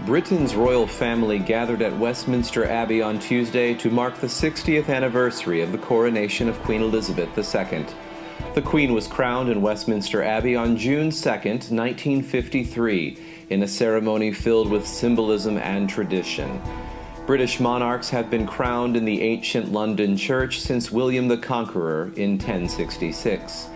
Britain's royal family gathered at Westminster Abbey on Tuesday to mark the 60th anniversary of the coronation of Queen Elizabeth II. The Queen was crowned in Westminster Abbey on June 2, 1953, in a ceremony filled with symbolism and tradition. British monarchs have been crowned in the ancient London church since William the Conqueror in 1066.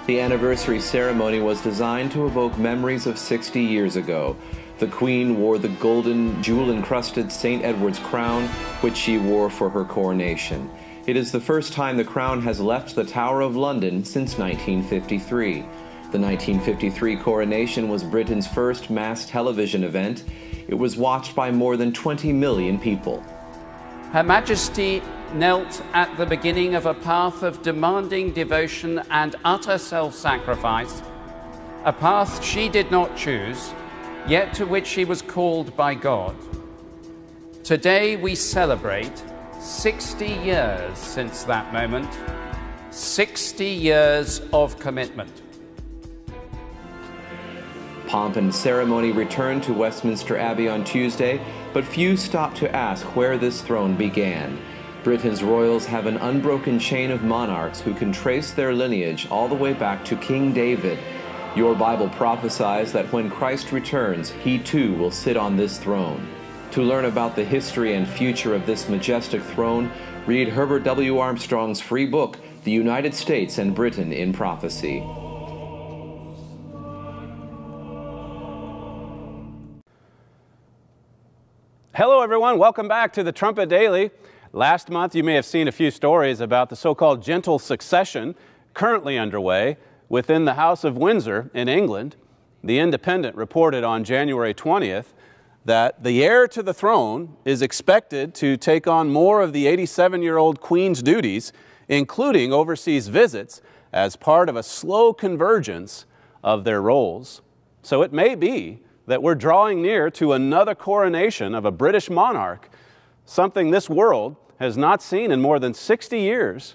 The anniversary ceremony was designed to evoke memories of 60 years ago. The Queen wore the golden, jewel-encrusted St. Edward's crown, which she wore for her coronation. It is the first time the crown has left the Tower of London since 1953. The 1953 coronation was Britain's first mass television event. It was watched by more than 20 million people. Her Majesty knelt at the beginning of a path of demanding devotion and utter self-sacrifice, a path she did not choose, yet to which she was called by God. Today we celebrate 60 years since that moment, 60 years of commitment. Pomp and ceremony returned to Westminster Abbey on Tuesday, but few stopped to ask where this throne began. Britain's royals have an unbroken chain of monarchs who can trace their lineage all the way back to King David. Your Bible prophesies that when Christ returns, he too will sit on this throne. To learn about the history and future of this majestic throne, read Herbert W. Armstrong's free book, The United States and Britain in Prophecy. Hello everyone, welcome back to the Trumpet Daily. Last month you may have seen a few stories about the so-called gentle succession currently underway within the House of Windsor in England. The Independent reported on January 20th that the heir to the throne is expected to take on more of the 87-year-old Queen's duties, including overseas visits, as part of a slow convergence of their roles. So it may be that we're drawing near to another coronation of a British monarch, something this world has not seen in more than 60 years.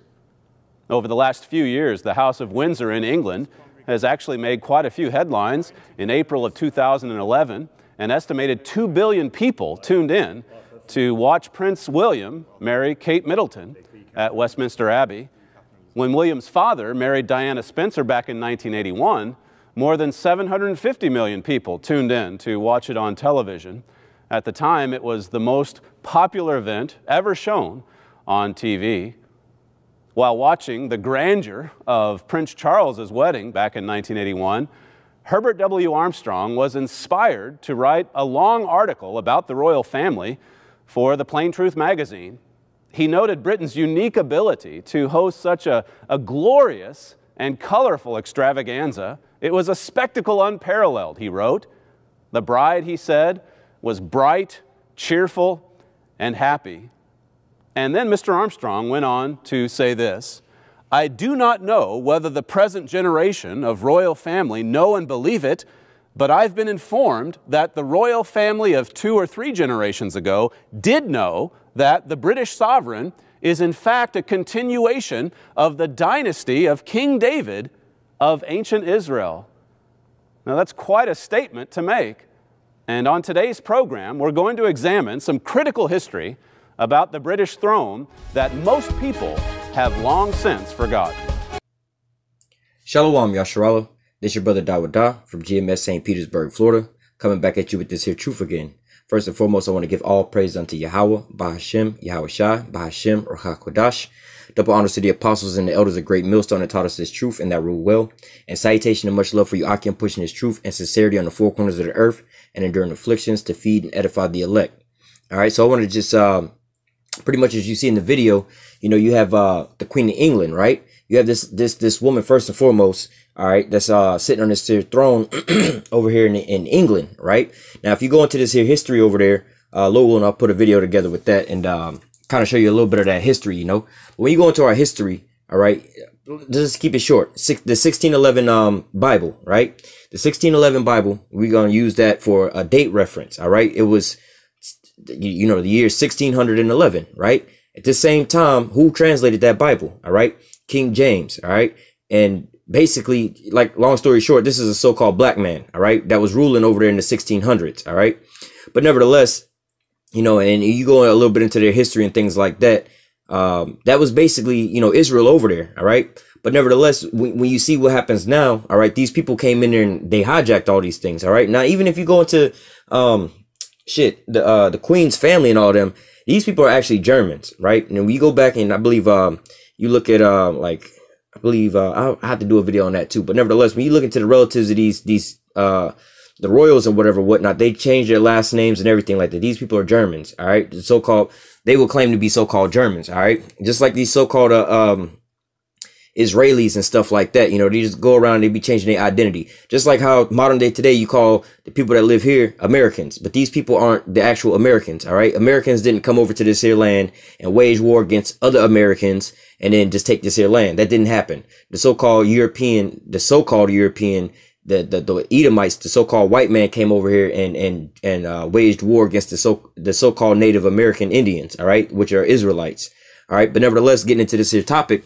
Over the last few years, the House of Windsor in England has actually made quite a few headlines. In April of 2011, an estimated 2 billion people tuned in to watch Prince William marry Kate Middleton at Westminster Abbey. When William's father married Diana Spencer back in 1981, more than 750 million people tuned in to watch it on television. At the time, it was the most popular event ever shown on TV. While watching the grandeur of Prince Charles's wedding back in 1981, Herbert W. Armstrong was inspired to write a long article about the royal family for the Plain Truth magazine. He noted Britain's unique ability to host such a glorious and colorful extravaganza. It was a spectacle unparalleled, he wrote. The bride, he said, was bright, cheerful, and happy. And then Mr. Armstrong went on to say this: I do not know whether the present generation of royal family know and believe it, but I've been informed that the royal family of 2 or 3 generations ago did know that the British sovereign is in fact a continuation of the dynasty of King David of ancient Israel. Now that's quite a statement to make. And on today's program, we're going to examine some critical history about the British throne that most people have long since forgotten. Shalom, Yasharallah. This your brother Dawada from GMS St. Petersburg, Florida, coming back at you with this here truth again. First and foremost, I want to give all praise unto Yahweh, Bahashem, Yahweh Shai, Bahashem, Ruach HaKodesh. Double honors to the apostles and the elders of Great Millstone that taught us this truth and that rule well. And salutation and much love for you, Akim, pushing this truth and sincerity on the 4 corners of the earth and enduring afflictions to feed and edify the elect. All right, so I want to just pretty much as you see in the video, you know, you have the Queen of England, right? You have this woman first and foremost, all right, that's sitting on this throne over here in England, right? Now, if you go into this here history over there, Lowell and I'll put a video together with that and kind of show you a little bit of that history, you know. But when you go into our history, all right, just keep it short. The 1611 Bible, right? The 1611 Bible, we're going to use that for a date reference, all right? It was, you know, the year 1611, right? At the same time, who translated that Bible, all right? King James, all right? And basically, like, long story short, this is a so-called black man, all right, that was ruling over there in the 1600s, all right. But nevertheless, you know, and you go a little bit into their history and things like that. That was basically, you know, Israel over there, all right. But nevertheless, when you see what happens now, all right, these people came in there and they hijacked all these things, all right. Now, even if you go into the Queen's family and all them, these people are actually Germans, right? And when you go back and I believe you look at like, I believe I'll have to do a video on that too. But nevertheless, when you look into the relatives of these the royals and whatnot, they changed their last names and everything like that. These people are Germans, all right. The so-called, they will claim to be so-called Germans, all right. Just like these so-called Israelis and stuff like that, you know, they just go around and they be changing their identity. Just like how modern day today, you call the people that live here Americans, but these people aren't the actual Americans, all right. Americans didn't come over to this here land and wage war against other Americans and then just take this here land. That didn't happen. The so-called European, the Edomites, the so-called white man, came over here and waged war against the so-called Native American Indians, all right, which are Israelites, all right. But nevertheless, getting into this here topic,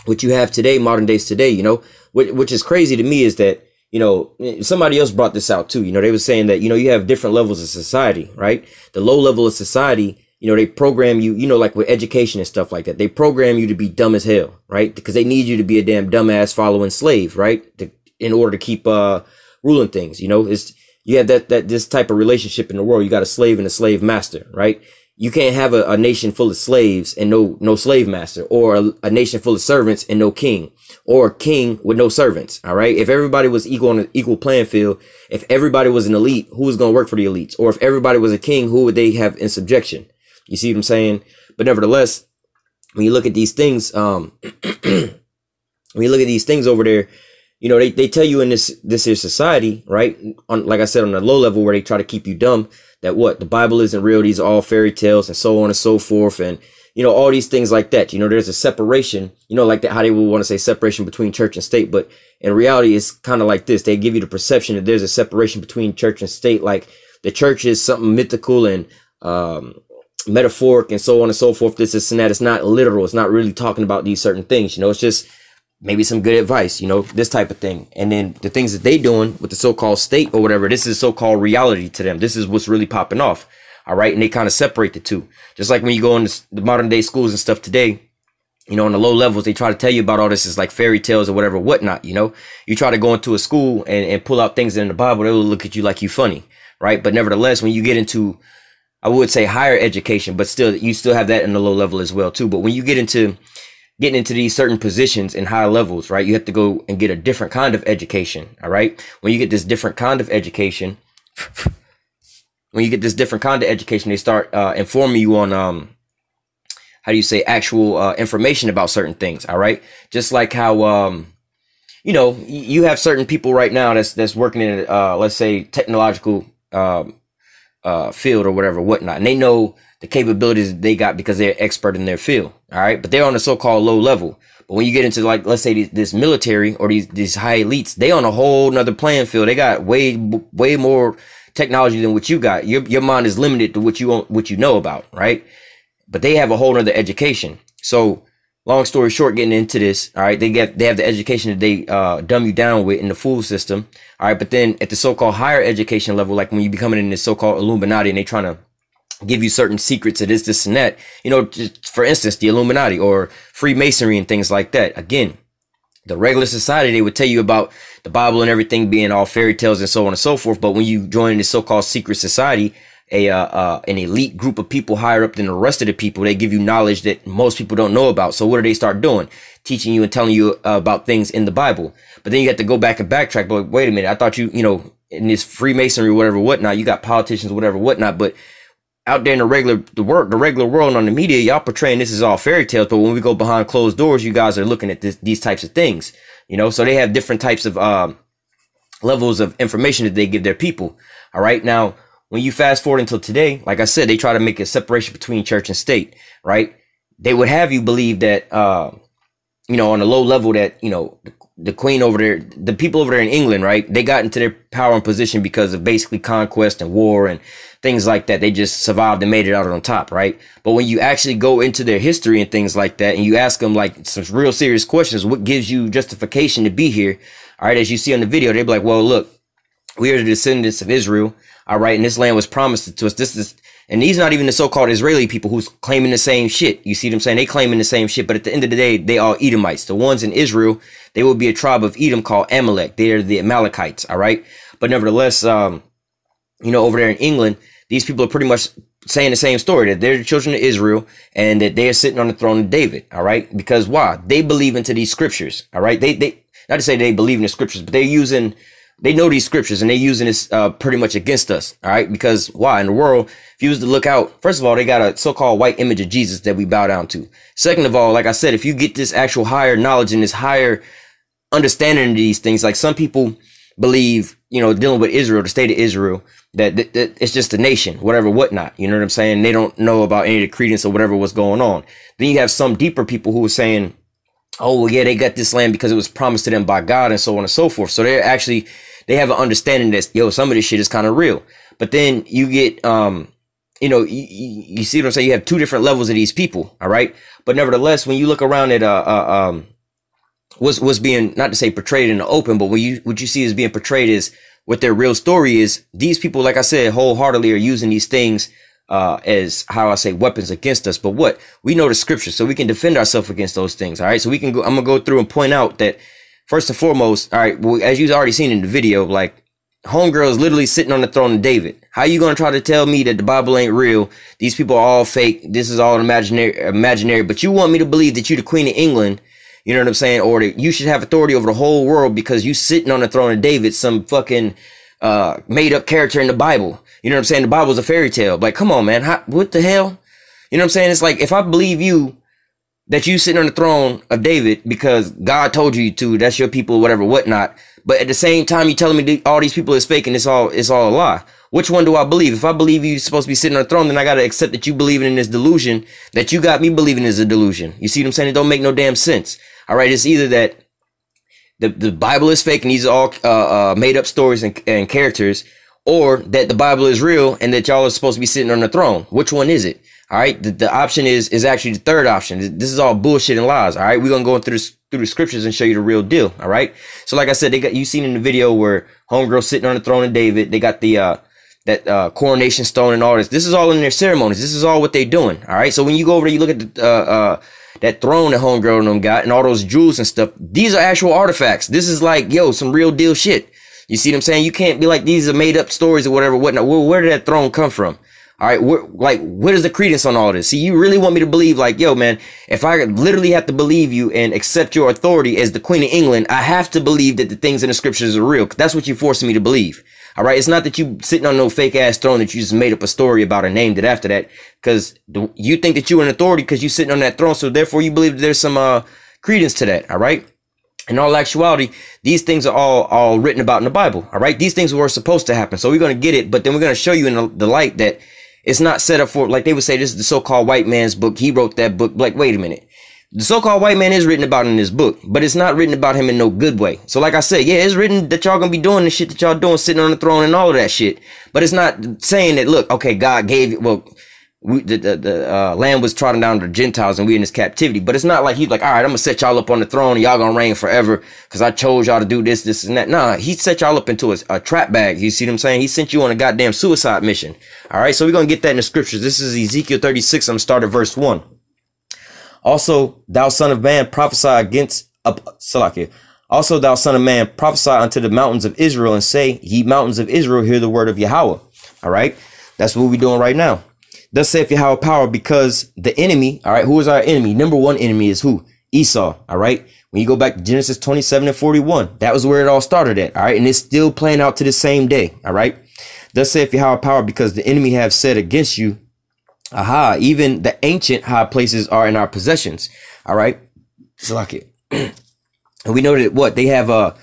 what you have today, modern days today, you know, which is crazy to me is that, you know, somebody else brought this out too. You know, they were saying that, you know, you have different levels of society, right? The low level of society, you know, they program you, you know, like with education and stuff like that. They program you to be dumb as hell, right? Because they need you to be a damn dumbass following slave, right? In order to keep ruling things, you know, you have this type of relationship in the world. You got a slave and a slave master, right? You can't have a nation full of slaves and no slave master, or a nation full of servants and no king, or a king with no servants. All right. If everybody was equal on an equal playing field, if everybody was an elite, who was going to work for the elites? Or if everybody was a king, who would they have in subjection? You see what I'm saying? But nevertheless, when you look at these things, when you look at these things over there, you know, they tell you in this here society, right? On, like I said, on the low level where they try to keep you dumb, that what the Bible isn't real. These are all fairy tales and so on and so forth. And, you know, all these things like that, you know, there's a separation, you know, like that, how they would want to say separation between church and state. But in reality, it's kind of like this. They give you the perception that there's a separation between church and state. Like the church is something mythical and, metaphoric and so on and so forth. This and that. It's not literal. It's not really talking about these certain things. You know, it's just maybe some good advice, you know, this type of thing. And then the things that they doing with the so-called state or whatever, this is so-called reality to them. This is what's really popping off. All right. And they kind of separate the two. Just like when you go into the modern day schools and stuff today, you know, on the low levels, they try to tell you about all this is like fairy tales or whatever, whatnot. You know, you try to go into a school and pull out things in the Bible, they will look at you like you funny. Right. But nevertheless, when you get into, I would say higher education, but still, you still have that in the low level as well, too. But when you get into getting into these certain positions in higher levels, right, you have to go and get a different kind of education. All right. When you get this different kind of education, they start informing you on, how do you say, actual information about certain things. All right. Just like how, you know, you have certain people right now that's working in, let's say, technological field or whatever, whatnot. And they know the capabilities that they got because they're expert in their field. All right. But they're on a so-called low level. But when you get into, like, let's say this military or these high elites, they on a whole nother playing field. They got way more technology than what you got. Your mind is limited to what you know about. Right. But they have a whole nother education. So long story short, getting into this, all right, they have the education that they dumb you down with in the fool system. All right. But then at the so-called higher education level, like when you becoming in this so-called Illuminati and they trying to give you certain secrets of this and that, you know, just for instance, the Illuminati or Freemasonry and things like that. Again, the regular society, they would tell you about the Bible and everything being all fairy tales and so on and so forth. But when you join this so-called secret society, an elite group of people higher up than the rest of the people, they give you knowledge that most people don't know about. So what do they start doing? Teaching you and telling you about things in the Bible. But then you have to go back and backtrack. But wait a minute, I thought you know, in this Freemasonry, whatever, whatnot, you got politicians, whatever, whatnot. But out there in the regular world on the media, y'all portraying this is all fairy tales. But when we go behind closed doors, you guys are looking at these types of things, you know. So they have different types of levels of information that they give their people. All right. Now, when you fast forward until today, like I said, they try to make a separation between church and state. Right. They would have you believe that, you know, on a low level that, you know, the queen over there, the people over there in England, right? They got into their power and position because of basically conquest and war and things like that. They just survived and made it out on top, right? But when you actually go into their history and things like that, and you ask them like some real serious questions, what gives you justification to be here? All right, as you see on the video, they'd be like, well, look, we are the descendants of Israel, all right, and this land was promised to us. And these not even the so-called Israeli people who's claiming the same shit. You see what I'm saying? They claiming the same shit, but at the end of the day, they are Edomites. The ones in Israel, they will be a tribe of Edom called Amalek. They are the Amalekites, all right? But nevertheless, over there in England, these people are pretty much saying the same story, that they're the children of Israel and that they are sitting on the throne of David, all right? Because why? They believe into these scriptures, all right? They not to say they believe in the scriptures, but they know these scriptures and they're using this pretty much against us. All right. Because why? In the world, if you was to look out, first of all, they got a so-called white image of Jesus that we bow down to. Second of all, like I said, if you get this actual higher knowledge and this higher understanding of these things, like some people believe, dealing with Israel, the state of Israel, that it's just a nation, whatever, whatnot. You know what I'm saying? They don't know about any of the credence or whatever was going on. Then you have some deeper people who are saying, oh, well, yeah, they got this land because it was promised to them by God and so on and so forth. So they have an understanding that, some of this shit is kind of real. But then you get, you see what I'm saying? You have two different levels of these people. All right. But nevertheless, when you look around at, what's being, not to say portrayed in the open, but what you see is being portrayed is what their real story is. These people, like I said, wholeheartedly are using these things as, how I say, weapons against us. But what? We know the scripture, so we can defend ourselves against those things. All right. So I'm going to go through and point out that, first and foremost, all right, well, as you've already seen in the video, like, homegirl is literally sitting on the throne of David. How you going to try to tell me that the Bible ain't real? These people are all fake. This is all imaginary. But you want me to believe that you the Queen of England, you know what I'm saying? Or that you should have authority over the whole world because you sitting on the throne of David, some fucking made up character in the Bible. You know what I'm saying? The Bible's a fairy tale. Like, come on, man. What the hell? You know what I'm saying? It's like, if I believe you, that you sitting on the throne of David because God told you to, that's your people, whatever, whatnot. But at the same time, you telling me all these people is fake and it's all a lie. Which one do I believe? If I believe you're supposed to be sitting on the throne, then I got to accept that you believing in this delusion that you got me believing is a delusion. You see what I'm saying? It don't make no damn sense. All right. It's either that the Bible is fake and these are all made up stories and characters, or that the Bible is real and that y'all are supposed to be sitting on the throne. Which one is it? All right. The option is actually the third option. This is all bullshit and lies. All right. We're going to go through the scriptures and show you the real deal. All right. So like I said, you seen in the video where homegirl sitting on the throne of David. They got the, that coronation stone and all this. This is all in their ceremonies. This is all what they doing. All right. So when you go over there, you look at that throne that homegirl and them got and all those jewels and stuff. These are actual artifacts. This is like, some real deal shit. You see what I'm saying? You can't be like, these are made up stories or whatever, whatnot. Where did that throne come from? All right, what is the credence on all this? See, you really want me to believe, like, man, if I literally have to believe you and accept your authority as the Queen of England, I have to believe that the things in the scriptures are real. That's what you're forcing me to believe. All right, it's not that you sitting on no fake ass throne that you just made up a story about and named it after that, because you think that you're an authority because you're sitting on that throne, so therefore you believe that there's some credence to that. All right. In all actuality, these things are all written about in the Bible. All right, these things were supposed to happen, so we're going to get it, but then we're going to show you in the light that it's not set up for, like they would say, this is the so-called white man's book. He wrote that book. Like, wait a minute. The so-called white man is written about in this book, but it's not written about him in no good way. So like I said, yeah, it's written that y'all gonna be doing the shit that y'all doing, sitting on the throne and all of that shit. But it's not saying that, look, okay, God gave it, well, the land was trodden down to the Gentiles and we in this captivity. But it's not like he's like, all right, I'm gonna set y'all up on the throne and y'all gonna reign forever because I chose y'all to do this and that. Nah, he set y'all up into a trap bag. You see what I'm saying? He sent you on a goddamn suicide mission. All right, so we're gonna get that in the scriptures. This is Ezekiel 36. I'm gonna start at verse 1. Also, thou son of man, prophesy against Salakia. Also, thou son of man, prophesy unto the mountains of Israel and say, ye mountains of Israel, hear the word of Yahweh. All right, that's what we're doing right now. Thus saith Yahweh power, because the enemy, all right, who is our enemy? Number one enemy is who? Esau, all right? When you go back to Genesis 27 and 41, that was where it all started at, all right? And it's still playing out to the same day, all right? Thus saith Yahweh power, because the enemy have said against you, aha, even the ancient high places are in our possessions, all right? So like it. And we know that what? They have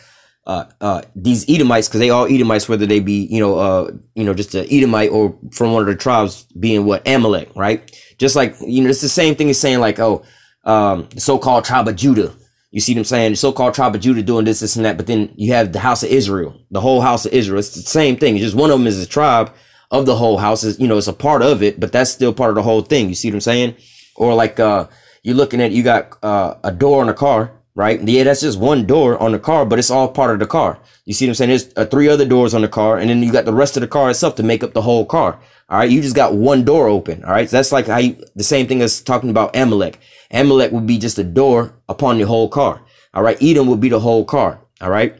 these Edomites, because they all Edomites, whether they be, just an Edomite or from one of the tribes being what? Amalek, right? Just like, it's the same thing as saying like, the so-called tribe of Judah. You see what I'm saying? The so-called tribe of Judah doing this, and that. But then you have the house of Israel, the whole house of Israel. It's the same thing. It's just one of them is a tribe of the whole house. Is, you know, it's a part of it, but that's still part of the whole thing. You see what I'm saying? Or like you're looking at, you got a door on a car, right? Yeah, that's just one door on the car, but it's all part of the car. You see what I'm saying? There's 3 other doors on the car, and then you got the rest of the car itself to make up the whole car. All right, you just got one door open. All right, so that's like how the same thing as talking about Amalek. Amalek would be just a door upon the whole car. All right, Edom would be the whole car. All right,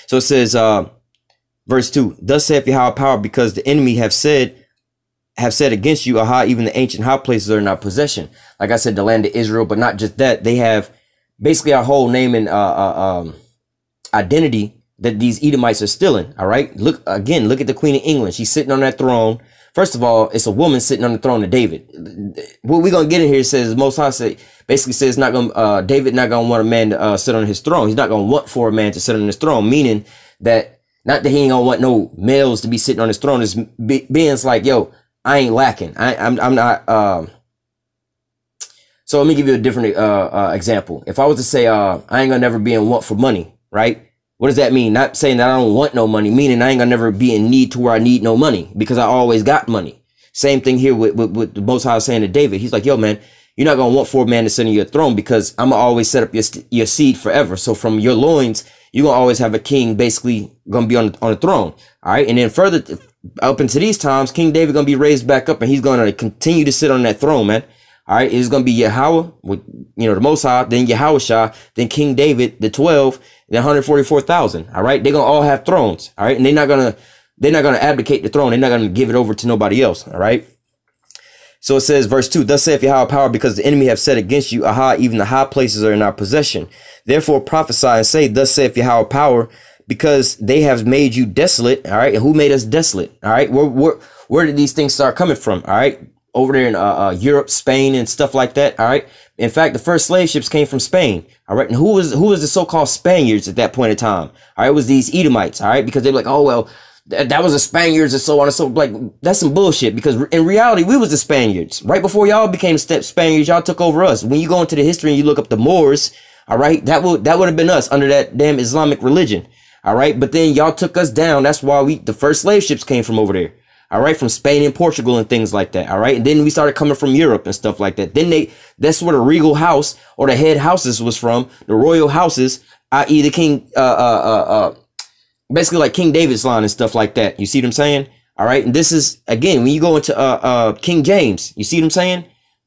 so it says, verse 2, thus saith Yahweh power, because the enemy have said against you, aha, even the ancient high places are in our possession. Like I said, the land of Israel, but not just that, they have basically our whole name and identity that these Edomites are stealing. All right. Look at the Queen of England. She's sitting on that throne. First of all, it's a woman sitting on the throne of David. What we're going to get in here says Most High basically says not going David not going to want a man to sit on his throne. He's not going to want for a man to sit on his throne, meaning that not that he ain't going to want no males to be sitting on his throne. Is being like, yo, I ain't lacking. I'm not. So let me give you a different example. If I was to say I ain't going to never be in want for money, right? What does that mean? Not saying that I don't want no money, meaning I ain't gonna never be in need to where I need no money, because I always got money. Same thing here with the Most High saying to David. He's like, yo, man, you're not gonna want for a man to sit on your throne, because I'm gonna always set up your seed forever. So from your loins, you're gonna always have a king basically gonna be on the throne. All right. And then further up into these times, King David gonna be raised back up, and he's gonna continue to sit on that throne, man. All right, it's going to be Yahweh, with, you know, the Most High, then Yahushua, then King David, the 12, the 144,000. All right, they're going to all have thrones. All right, and they're not going to abdicate the throne. They're not going to give it over to nobody else. All right. So it says, verse 2, thus saith Yahweh power, because the enemy have said against you, aha, even the high places are in our possession. Therefore prophesy and say, thus saith Yahweh power, because they have made you desolate. All right, and who made us desolate? All right, where did these things start coming from? All right. Over there in Europe, Spain, and stuff like that. All right. In fact, the first slave ships came from Spain. All right. And who was the so-called Spaniards at that point in time? All right. It was these Edomites. All right. Because they're like, oh, well, that was the Spaniards and so on and so, like, that's some bullshit, because in reality, we was the Spaniards. Right before y'all became Spaniards, y'all took over us. When you go into the history and you look up the Moors, all right, that would have been us under that damn Islamic religion. All right. But then y'all took us down. That's why the first slave ships came from over there. All right, from Spain and Portugal and things like that. All right, and then we started coming from Europe and stuff like that. Then that's where the regal house or the head houses was from, the royal houses, i.e. the king, basically like King David's line and stuff like that. You see what I'm saying? All right, and this is again when you go into King James. You see what I'm saying?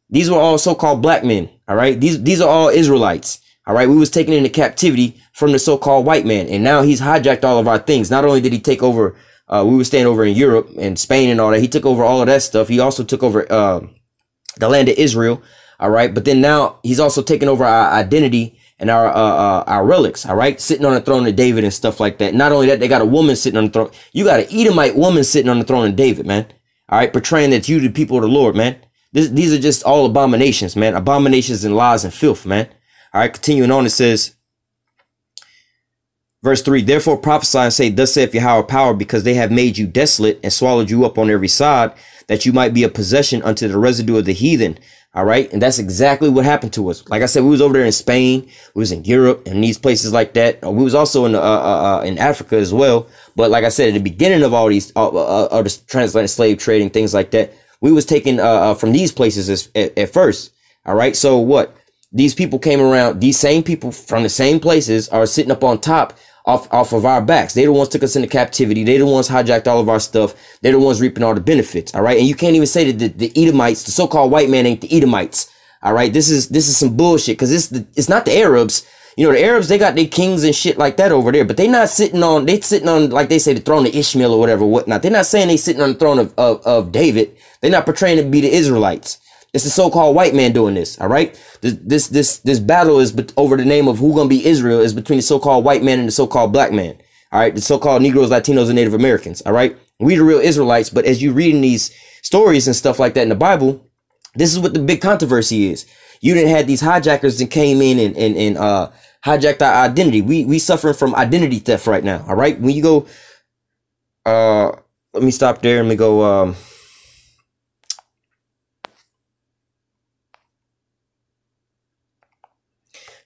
These were all so-called black men. All right, these are all Israelites. All right, we was taken into captivity from the so-called white man, and now he's hijacked all of our things. Not only did he take over. We were staying over in Europe and Spain and all that. He took over all of that stuff. He also took over the land of Israel. All right. But then now he's also taken over our identity and our relics. All right. Sitting on the throne of David and stuff like that. Not only that, they got a woman sitting on the throne. You got an Edomite woman sitting on the throne of David, man. All right. Portraying that you the people of the Lord, man. These are just all abominations, man. Abominations and lies and filth, man. All right. Continuing on, it says, verse 3, therefore prophesy and say, thus saith Yahweh power, because they have made you desolate and swallowed you up on every side, that you might be a possession unto the residue of the heathen. All right. And that's exactly what happened to us. Like I said, we was over there in Spain. We was in Europe and these places like that. We was also in Africa as well. But like I said, at the beginning of all these, the transatlantic slave trading, things like that, we was taken from these places at first. All right. So what? These people came around. These same people from the same places are sitting up on top off of our backs. They the ones took us into captivity. They the ones hijacked all of our stuff. They're the ones reaping all the benefits. All right. And you can't even say that the Edomites, the so-called white man, ain't the Edomites. All right. This is some bullshit, because it's not the Arabs. You know, the Arabs, they got their kings and shit like that over there, but they sitting on, like they say, the throne of Ishmael or whatever, whatnot. They're not saying they sitting on the throne of David. They're not portraying to be the Israelites. It's the so-called white man doing this. All right. This battle is over the name of who gonna be Israel is between the so-called white man and the so-called black man. All right. The so-called Negroes, Latinos, and Native Americans. All right. We the real Israelites. But as you reading these stories and stuff like that in the Bible, this is what the big controversy is. You didn't have these hijackers that came in and hijacked our identity. We suffering from identity theft right now. All right. When you go, let me stop there and we go,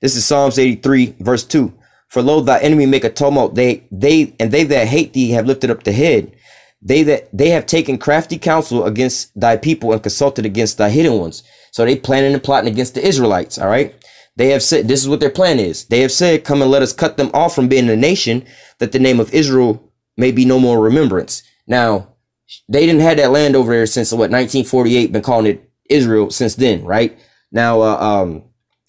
This is Psalms 83, verse 2. For lo, thy enemy make a tumult. They that hate thee have lifted up the head. They have taken crafty counsel against thy people and consulted against thy hidden ones. So they planning and plotting against the Israelites. All right. They have said, this is what their plan is. They have said, come and let us cut them off from being a nation, that the name of Israel may be no more remembrance. Now, they didn't have that land over there since what, 1948, been calling it Israel since then, right? Now,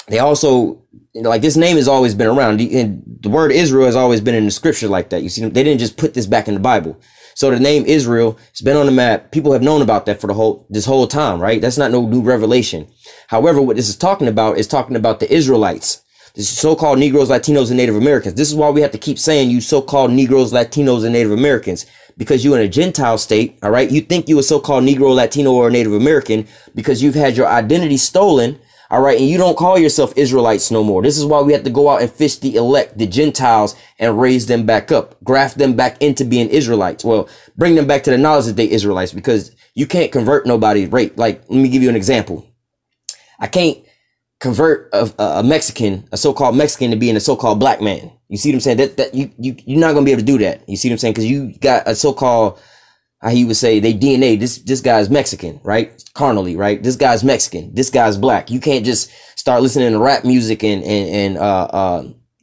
they also, like, this name has always been around, and the word Israel has always been in the scripture like that. You see, they didn't just put this back in the Bible. So the name Israel has been on the map. People have known about that for this whole time, right? That's not no new revelation. However, what this is talking about the Israelites, this so-called Negroes, Latinos, and Native Americans. This is why we have to keep saying you so-called Negroes, Latinos, and Native Americans, because you in a Gentile state, all right? You think you a so-called Negro, Latino, or Native American because you've had your identity stolen, all right? And you don't call yourself Israelites no more. This is why we have to go out and fish the elect, the Gentiles, and raise them back up, graft them back into being Israelites. Well, bring them back to the knowledge that they Israelites, because you can't convert nobody's race. Like, let me give you an example. I can't convert a Mexican, a so-called Mexican, to being a so-called black man. You see what I'm saying? You're not gonna be able to do that. You see what I'm saying? Because you got a so-called, how he would say, they DNA. This guy's Mexican, right? Carnally, right? This guy's Mexican. This guy's black. You can't just start listening to rap music and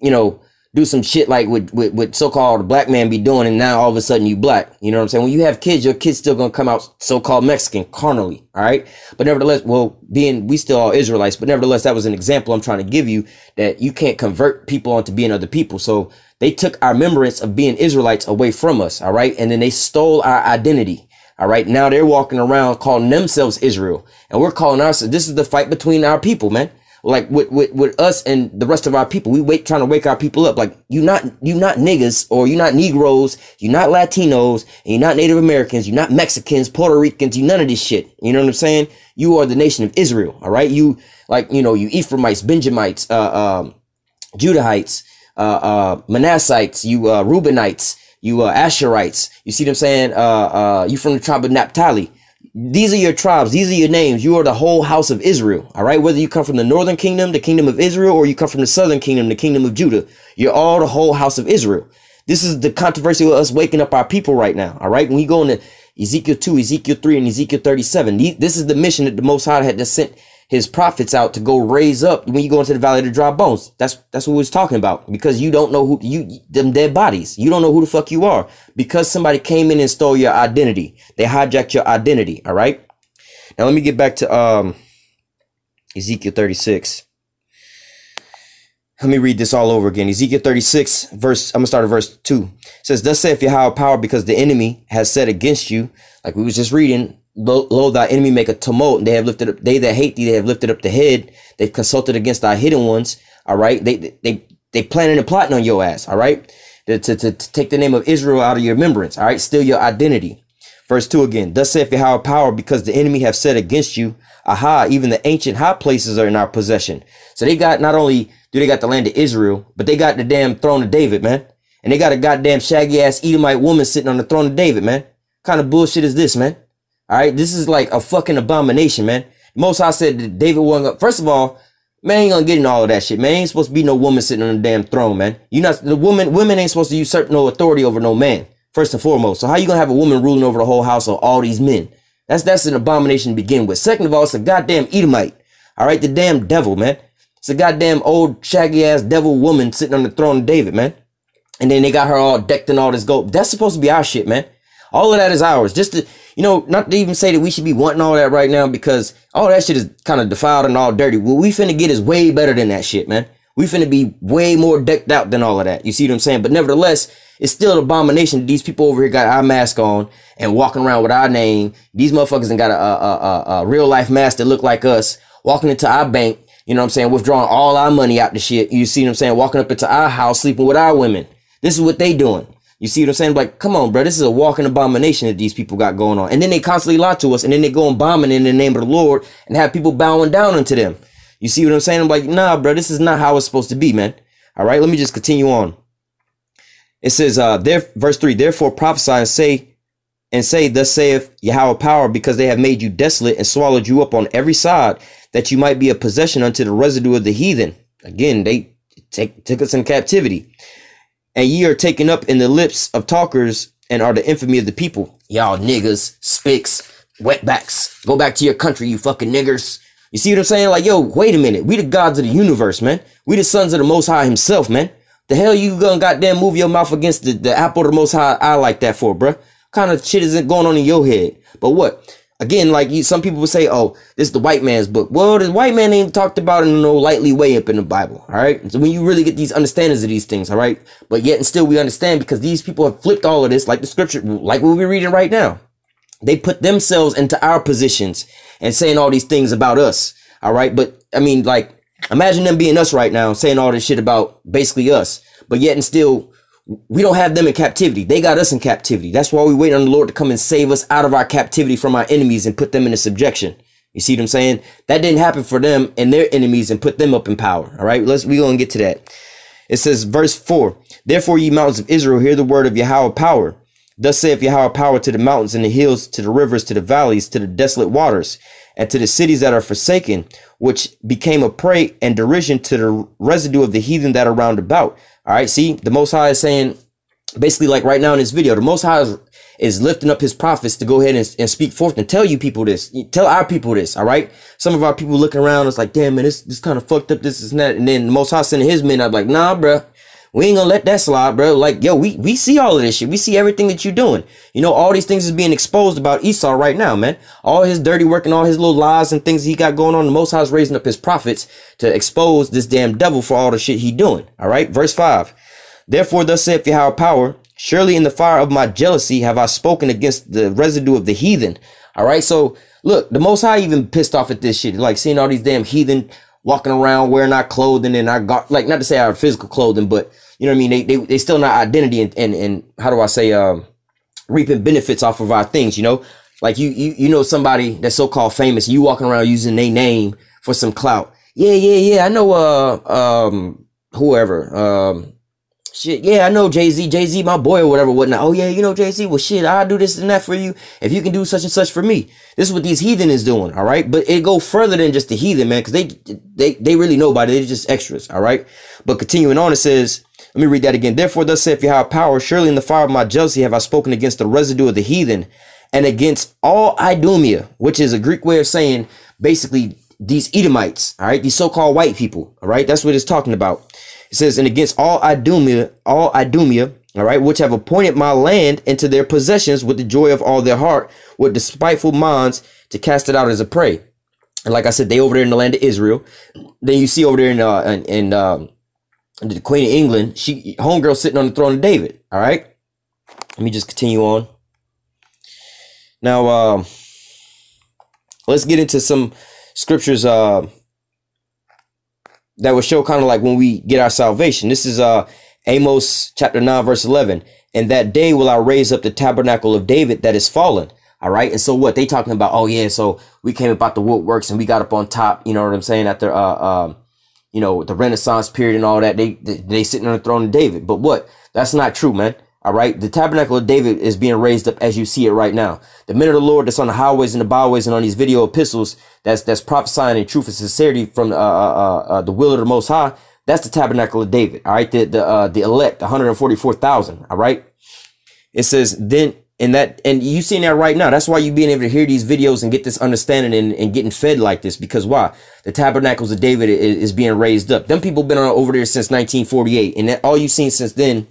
you know, do some shit like what so-called black man be doing, and now all of a sudden you black. You know what I'm saying? When you have kids, your kids still gonna come out so-called Mexican carnally, all right? But nevertheless, well, we still are Israelites, but nevertheless, that was an example I'm trying to give you, that you can't convert people onto being other people. So they took our remembrance of being Israelites away from us, all right? And then they stole our identity, all right? Now they're walking around calling themselves Israel, and we're calling ourselves, this is the fight between our people, man. Like with us and the rest of our people, trying to wake our people up. Like, you not niggas, or you not Negroes, you not Latinos, and you not Native Americans, you not Mexicans, Puerto Ricans, you none of this shit. You know what I'm saying? You are the nation of Israel. All right. You, like, you know, you Ephraimites, Benjamites, Judahites, Manassites, you Reubenites, you Asherites. You see what I'm saying? You from the tribe of Naphtali. These are your tribes. These are your names. You are the whole house of Israel. All right. Whether you come from the northern kingdom, the kingdom of Israel, or you come from the southern kingdom, the kingdom of Judah, you're all the whole house of Israel. This is the controversy of us waking up our people right now. All right. When you go into Ezekiel 2, Ezekiel 3, and Ezekiel 37, this is the mission that the Most High had to send his prophets out to go raise up when you go into the valley of the dry bones. That's what we was talking about, because you don't know them dead bodies. You don't know who the fuck you are, because somebody came in and stole your identity. They hijacked your identity. All right. Now let me get back to Ezekiel 36. Let me read this all over again. Ezekiel 36 I'm gonna start at verse 2. It says, thus saith Yahweh power, because the enemy has said against you, like we was just reading, lo, thy enemy make a tumult, and they have lifted up, they that hate thee, they have lifted up the head. They've consulted against thy hidden ones. All right. They planning and plotting on your ass. All right. To take the name of Israel out of your remembrance. All right. Steal your identity. Verse 2 again. Thus saith Yahweh power, because the enemy have said against you, aha, even the ancient high places are in our possession. So they got, not only do they got the land of Israel, but they got the damn throne of David, man. And they got a goddamn shaggy ass Edomite woman sitting on the throne of David, man. What kind of bullshit is this, man? All right, this is like a fucking abomination, man. Most High said that David wasn't. First of all, man, ain't gonna get in all of that shit, man. Ain't supposed to be no woman sitting on the damn throne, man. Women ain't supposed to usurp no authority over no man, first and foremost. So how you gonna have a woman ruling over the whole house of all these men? That's an abomination to begin with. Second of all, it's a goddamn Edomite. All right, the damn devil, man. It's a goddamn old shaggy ass devil woman sitting on the throne of David, man. And then they got her all decked in all this gold. That's supposed to be our shit, man. All of that is ours. Just to, you know, not to even say that we should be wanting all that right now, because all that shit is kind of defiled and all dirty. What we finna get is way better than that shit, man. We finna be way more decked out than all of that. You see what I'm saying? But nevertheless, it's still an abomination. These people over here got our mask on and walking around with our name. These motherfuckers ain't got a real life mask that look like us, walking into our bank, you know what I'm saying, withdrawing all our money out the shit. You see what I'm saying? Walking up into our house, sleeping with our women. This is what they doing. You see what I'm saying? Like, come on, bro. This is a walking abomination that these people got going on. And then they constantly lie to us, and then they go and bombing in the name of the Lord and have people bowing down unto them. You see what I'm saying? I'm like, nah, bro, this is not how it's supposed to be, man. All right, let me just continue on. It says, verse 3, therefore prophesy and say, thus saith Yahweh power, because they have made you desolate and swallowed you up on every side, that you might be a possession unto the residue of the heathen. Again, they took us in captivity. And ye are taken up in the lips of talkers and are the infamy of the people. Y'all niggas, spicks, wetbacks. Go back to your country, you fucking niggers. You see what I'm saying? Like, yo, wait a minute. We the gods of the universe, man. We the sons of the Most High himself, man. The hell you gonna goddamn move your mouth against the apple of the Most High eye like that for, bruh? What kind of shit isn't going on in your head? But what? Again, like some people would say, oh, this is the white man's book. Well, the white man ain't talked about in no lightly way up in the Bible, all right? So when you really get these understandings of these things, all right? But yet and still we understand because these people have flipped all of this, like the scripture, like what we're reading right now. They put themselves into our positions and saying all these things about us, all right? But, I mean, like, imagine them being us right now, saying all this shit about basically us. But yet and still, we don't have them in captivity. They got us in captivity. That's why we wait on the Lord to come and save us out of our captivity from our enemies and put them into subjection. You see what I'm saying? That didn't happen for them and their enemies and put them up in power. All right, we gonna get to that. It says, verse 4, therefore, ye mountains of Israel, hear the word of Yahweh power. Thus saith Yahweh power to the mountains and the hills, to the rivers, to the valleys, to the desolate waters, and to the cities that are forsaken, which became a prey and derision to the residue of the heathen that are round about. All right, see, the Most High is saying, basically like right now in this video, the Most High is lifting up his prophets to go ahead and speak forth and tell you people this, tell our people this, all right? Some of our people looking around, it's like, damn, man, this kind of fucked up, this and that. And then the Most High sending his men, I'm like, nah, bro, we ain't gonna let that slide, bro. Like, yo, we see all of this shit. We see everything that you're doing. You know, all these things is being exposed about Esau right now, man. All his dirty work and all his little lies and things he got going on. The Most High is raising up his prophets to expose this damn devil for all the shit he doing. All right, verse 5. Therefore, thus saith Yahweh power, surely in the fire of my jealousy have I spoken against the residue of the heathen. All right, so look, the Most High even pissed off at this shit, like seeing all these damn heathen walking around wearing our clothing and our, like, not to say our physical clothing, but you know what I mean? They still not identity and how do I say, reaping benefits off of our things, you know? Like you know somebody that's so-called famous, you walking around using their name for some clout. Yeah. I know, whoever, shit. Yeah, I know Jay-Z, my boy or whatever, whatnot. Oh yeah, you know Jay-Z. Well, shit, I'll do this and that for you if you can do such and such for me. This is what these heathen is doing, all right? But it go further than just the heathen, man, because they really nobody. They're just extras, all right? But continuing on, it says, let me read that again. Therefore, thus saith Yahweh power, surely in the fire of my jealousy have I spoken against the residue of the heathen and against all Idumea, which is a Greek way of saying basically these Edomites, all right? These so-called white people, all right? That's what it's talking about. It says, and against all Idumea, all right, which have appointed my land into their possessions with the joy of all their heart, with despiteful minds to cast it out as a prey. And like I said, they over there in the land of Israel. Then you see over there in the Queen of England, homegirl sitting on the throne of David. All right, let me just continue on. Now, let's get into some scriptures that will show kind of like when we get our salvation. This is Amos chapter 9, verse 11. And that day will I raise up the tabernacle of David that is fallen. All right. And so what they talking about? Oh, yeah. So we came about the woodworks and we got up on top. You know what I'm saying? After, you know, the Renaissance period and all that. They sitting on the throne of David. But what? That's not true, man. All right. The tabernacle of David is being raised up as you see it right now. The men of the Lord that's on the highways and the byways and on these video epistles that's prophesying in truth and sincerity from the will of the Most High. That's the tabernacle of David. All right. The elect, 144,000. All right. It says then in that, and you seeing that right now. That's why you being able to hear these videos and get this understanding and getting fed like this, because why? The tabernacles of David is being raised up. Them people been over there since 1948. And that all you've seen since then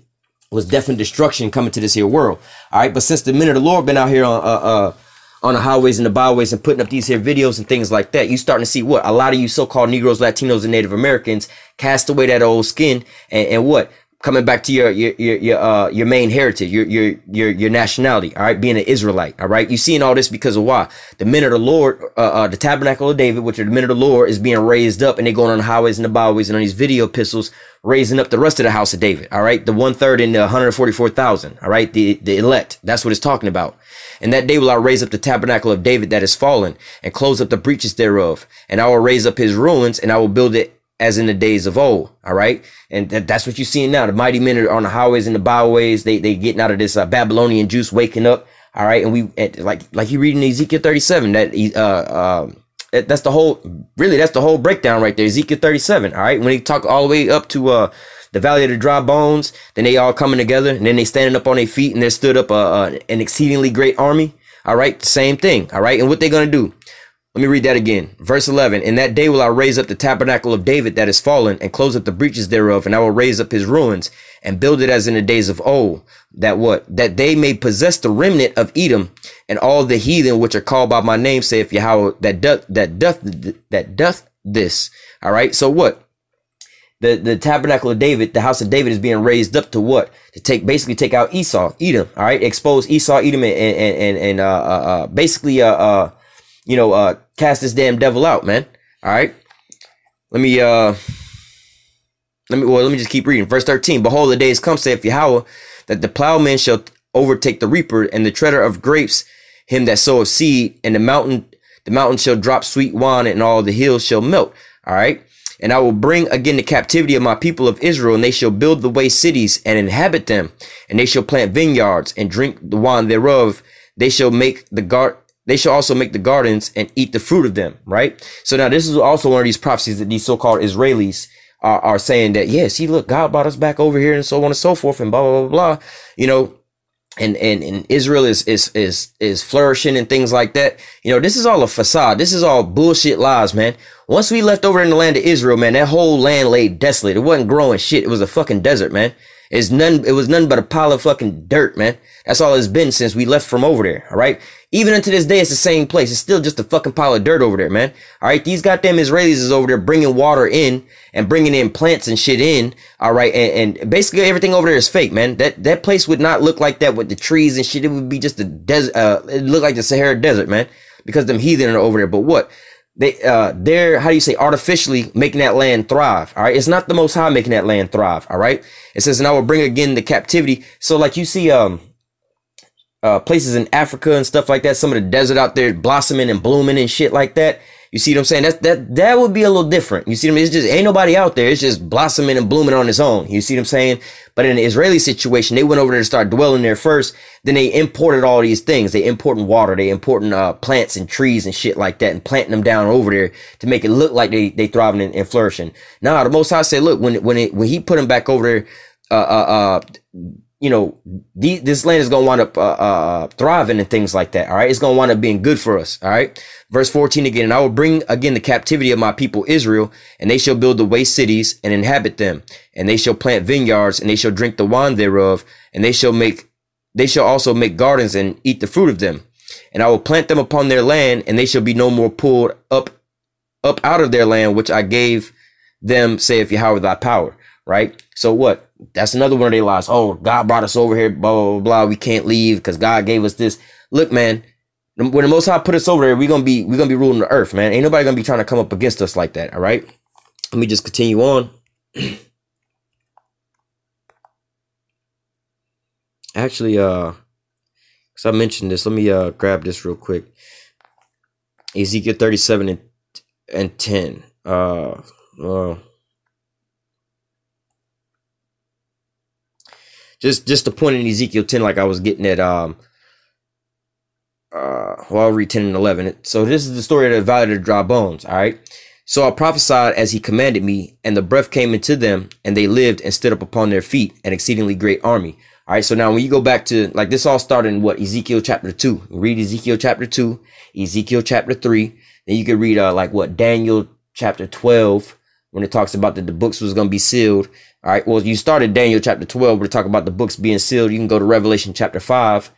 was death and destruction coming to this here world. All right. But since the men of the Lord been out here on the highways and the byways and putting up these here videos and things like that, you starting to see what a lot of you so-called Negroes, Latinos, and Native Americans cast away that old skin and what coming back to your main heritage, your nationality. All right. Being an Israelite. All right. You seeing all this because of why the men of the Lord, the tabernacle of David, which are the men of the Lord, is being raised up, and they're going on the highways and the byways and on these video epistles, raising up the rest of the house of David. All right. The 1/3 and the 144,000. All right. The elect. That's what it's talking about. And that day will I raise up the tabernacle of David that is fallen and close up the breaches thereof. And I will raise up his ruins and I will build it as in the days of old. All right. And that's what you're seeing now. The mighty men are on the highways and the byways. They getting out of this Babylonian juice, waking up. All right. And we like you reading Ezekiel 37, that that's the whole, really, that's the whole breakdown right there. Ezekiel 37. All right. When he talk all the way up to the valley of the dry bones, then they all coming together, and then they standing up on their feet, and there stood up an exceedingly great army. All right. Same thing. All right. And what they going to do? Let me read that again. Verse 11. In that day will I raise up the tabernacle of David that is fallen, and close up the breaches thereof, and I will raise up his ruins and build it as in the days of old. That what? That they may possess the remnant of Edom and all the heathen which are called by my name, saith Yahweh, that doth this. All right. So what? The tabernacle of David, the house of David, is being raised up to what? To basically take out Esau, Edom. All right. Expose Esau, Edom, and basically cast this damn devil out, man. All right. Let me just keep reading. Verse 13. Behold, the days come, saith Yahweh, that the plowman shall overtake the reaper, and the treader of grapes him that soweth seed, and the mountain shall drop sweet wine, and all the hills shall melt. All right. And I will bring again the captivity of my people of Israel, and they shall build the waste cities and inhabit them, and they shall plant vineyards and drink the wine thereof. They shall also make the gardens and eat the fruit of them. Right. So now this is also one of these prophecies that these so-called Israelis are saying that, yeah, see, look, God brought us back over here and so on and so forth and blah, blah, blah, blah, and Israel is flourishing and things like that. This is all a facade. This is all bullshit lies, man. Once we left over in the land of Israel, man, that whole land lay desolate. It wasn't growing shit. It was a fucking desert, man. It was nothing but a pile of fucking dirt, man. That's all it's been since we left from over there. All right. Even unto this day, it's the same place. It's still just a fucking pile of dirt over there, man. All right. These goddamn Israelis is over there bringing water in and bringing in plants and shit in. All right. And basically everything over there is fake, man. That place would not look like that with the trees and shit. It would be just a desert. It looked like the Sahara Desert, man, because them heathen are over there. But what? They're, how do you say, artificially making that land thrive. All right. It's not the Most High making that land thrive. All right. It says, and I will bring again the captivity. So like you see, places in Africa and stuff like that, some of the desert out there blossoming and blooming and shit like that. You see what I'm saying? That would be a little different. You see what I mean? It's just, ain't nobody out there. It's just blossoming and blooming on its own. You see what I'm saying? But in the Israeli situation, they went over there to start dwelling there first. Then they imported all these things. They importing water. They importing plants and trees and shit like that, and planting them down over there to make it look like they thriving and flourishing. Now, the Most High said, look, when he put them back over there, this land is going to wind up thriving and things like that. All right. It's going to wind up being good for us. All right. Verse 14 again. And I will bring again the captivity of my people Israel, and they shall build the waste cities and inhabit them. And they shall plant vineyards, and they shall drink the wine thereof. And they shall also make gardens and eat the fruit of them. And I will plant them upon their land, and they shall be no more pulled up out of their land, which I gave them, saith Yahweh thy power. Right. So what? That's another one of their lies. Oh, God brought us over here, blah, blah, blah, blah. We can't leave because God gave us this. Look, man, when the Most High put us over there, we're gonna be ruling the earth, man. Ain't nobody gonna be trying to come up against us like that. All right. Let me just continue on. Actually, because I mentioned this, let me grab this real quick. Ezekiel 37 and 10. Just the point in Ezekiel 10, like I was getting at, I'll read 10 and 11. So this is the story of the valley of the dry bones. All right. So I prophesied as he commanded me, and the breath came into them, and they lived and stood up upon their feet, an exceedingly great army. All right. So now when you go back to, like, this all started in what? Ezekiel chapter 2. Read Ezekiel chapter 2, Ezekiel chapter 3. Then you can read, Daniel chapter 12, when it talks about that the books was going to be sealed. All right. Well, you started Daniel chapter 12, where it talk about the books being sealed. You can go to Revelation chapter 5,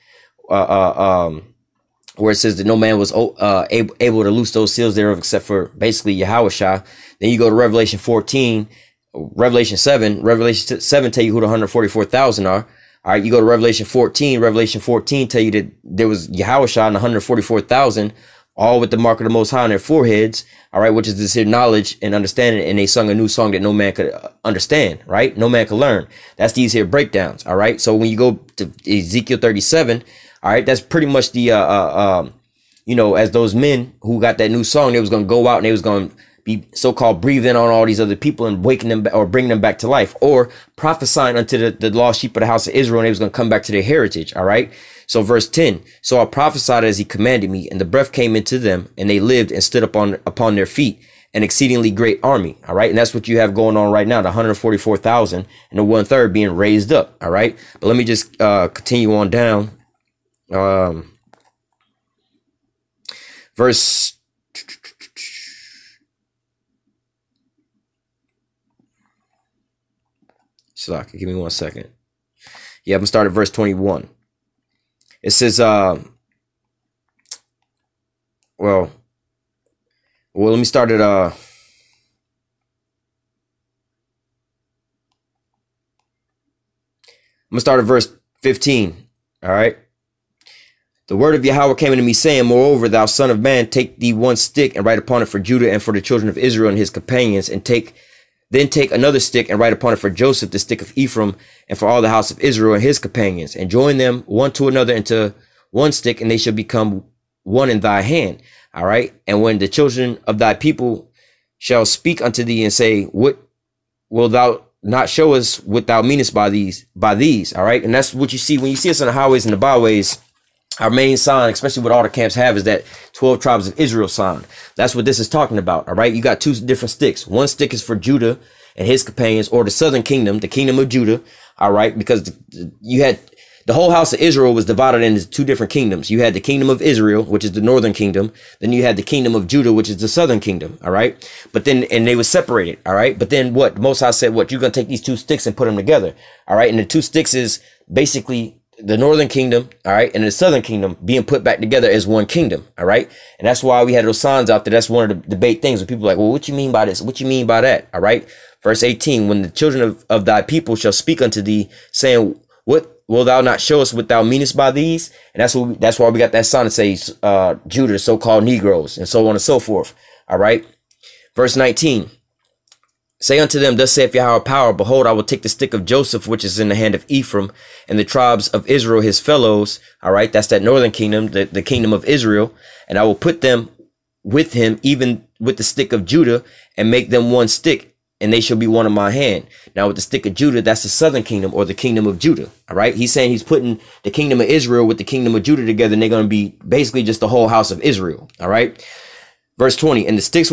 where it says that no man was able to loose those seals thereof except for basically Yahushua. Then you go to Revelation 14, Revelation 7 tell you who the 144,000 are. All right. You go to Revelation 14 tell you that there was Yahushua and 144,000, all with the mark of the Most High on their foreheads. All right. Which is this here knowledge and understanding. And they sung a new song that no man could understand. Right. No man could learn. That's these here breakdowns. All right. So when you go to Ezekiel 37, all right, that's pretty much the, as those men who got that new song, they was going to go out and they was going to be so-called breathing on all these other people and waking them or bringing them back to life, or prophesying unto the lost sheep of the house of Israel, and they was going to come back to their heritage. All right. So verse 10, so I prophesied as he commanded me, and the breath came into them, and they lived and stood upon their feet, an exceedingly great army. All right. And that's what you have going on right now, the 144,000 and the 1/3 being raised up. All right. But let me just continue on down. Verse Salaki, give me 1 second. Yeah, I'm gonna start at verse 21. It says, well, let me start at I'm gonna start at verse 15. All right. The word of Yahweh came unto me, saying, moreover, thou son of man, take thee one stick and write upon it for Judah and for the children of Israel and his companions, and then take another stick and write upon it for Joseph, the stick of Ephraim, and for all the house of Israel and his companions, and join them one to another into one stick, and they shall become one in thy hand. All right. And when the children of thy people shall speak unto thee and say, what will thou not show us what thou meanest by these? All right. And that's what you see when you see us on the highways and the byways. Our main sign, especially what all the camps have, is that 12 tribes of Israel sign. That's what this is talking about. All right. You got two different sticks. One stick is for Judah and his companions, or the southern kingdom, the kingdom of Judah. All right. Because you had the whole house of Israel was divided into two different kingdoms. You had the kingdom of Israel, which is the northern kingdom. Then you had the kingdom of Judah, which is the southern kingdom. All right. But then, and they were separated. All right. But then what? Most High said, what? You're going to take these two sticks and put them together. All right. And the two sticks is basically the northern kingdom, all right, and the southern kingdom being put back together as one kingdom, all right? And that's why we had those signs out there. That's one of the debate things where people are like, well, what you mean by this? What you mean by that? All right? Verse 18, when the children of thy people shall speak unto thee, saying, what will thou not show us what thou meanest by these? And that's why we got that sign that says Judah, so-called Negroes, and so on and so forth, all right? Verse 19, say unto them, thus saith Yahweh power, behold, I will take the stick of Joseph, which is in the hand of Ephraim, and the tribes of Israel, his fellows. All right. That's that northern kingdom, the kingdom of Israel. And I will put them with him, even with the stick of Judah, and make them one stick, and they shall be one in my hand. Now with the stick of Judah, that's the southern kingdom, or the kingdom of Judah. All right. He's saying he's putting the kingdom of Israel with the kingdom of Judah together, and they're going to be basically just the whole house of Israel. All right. Verse 20, and the sticks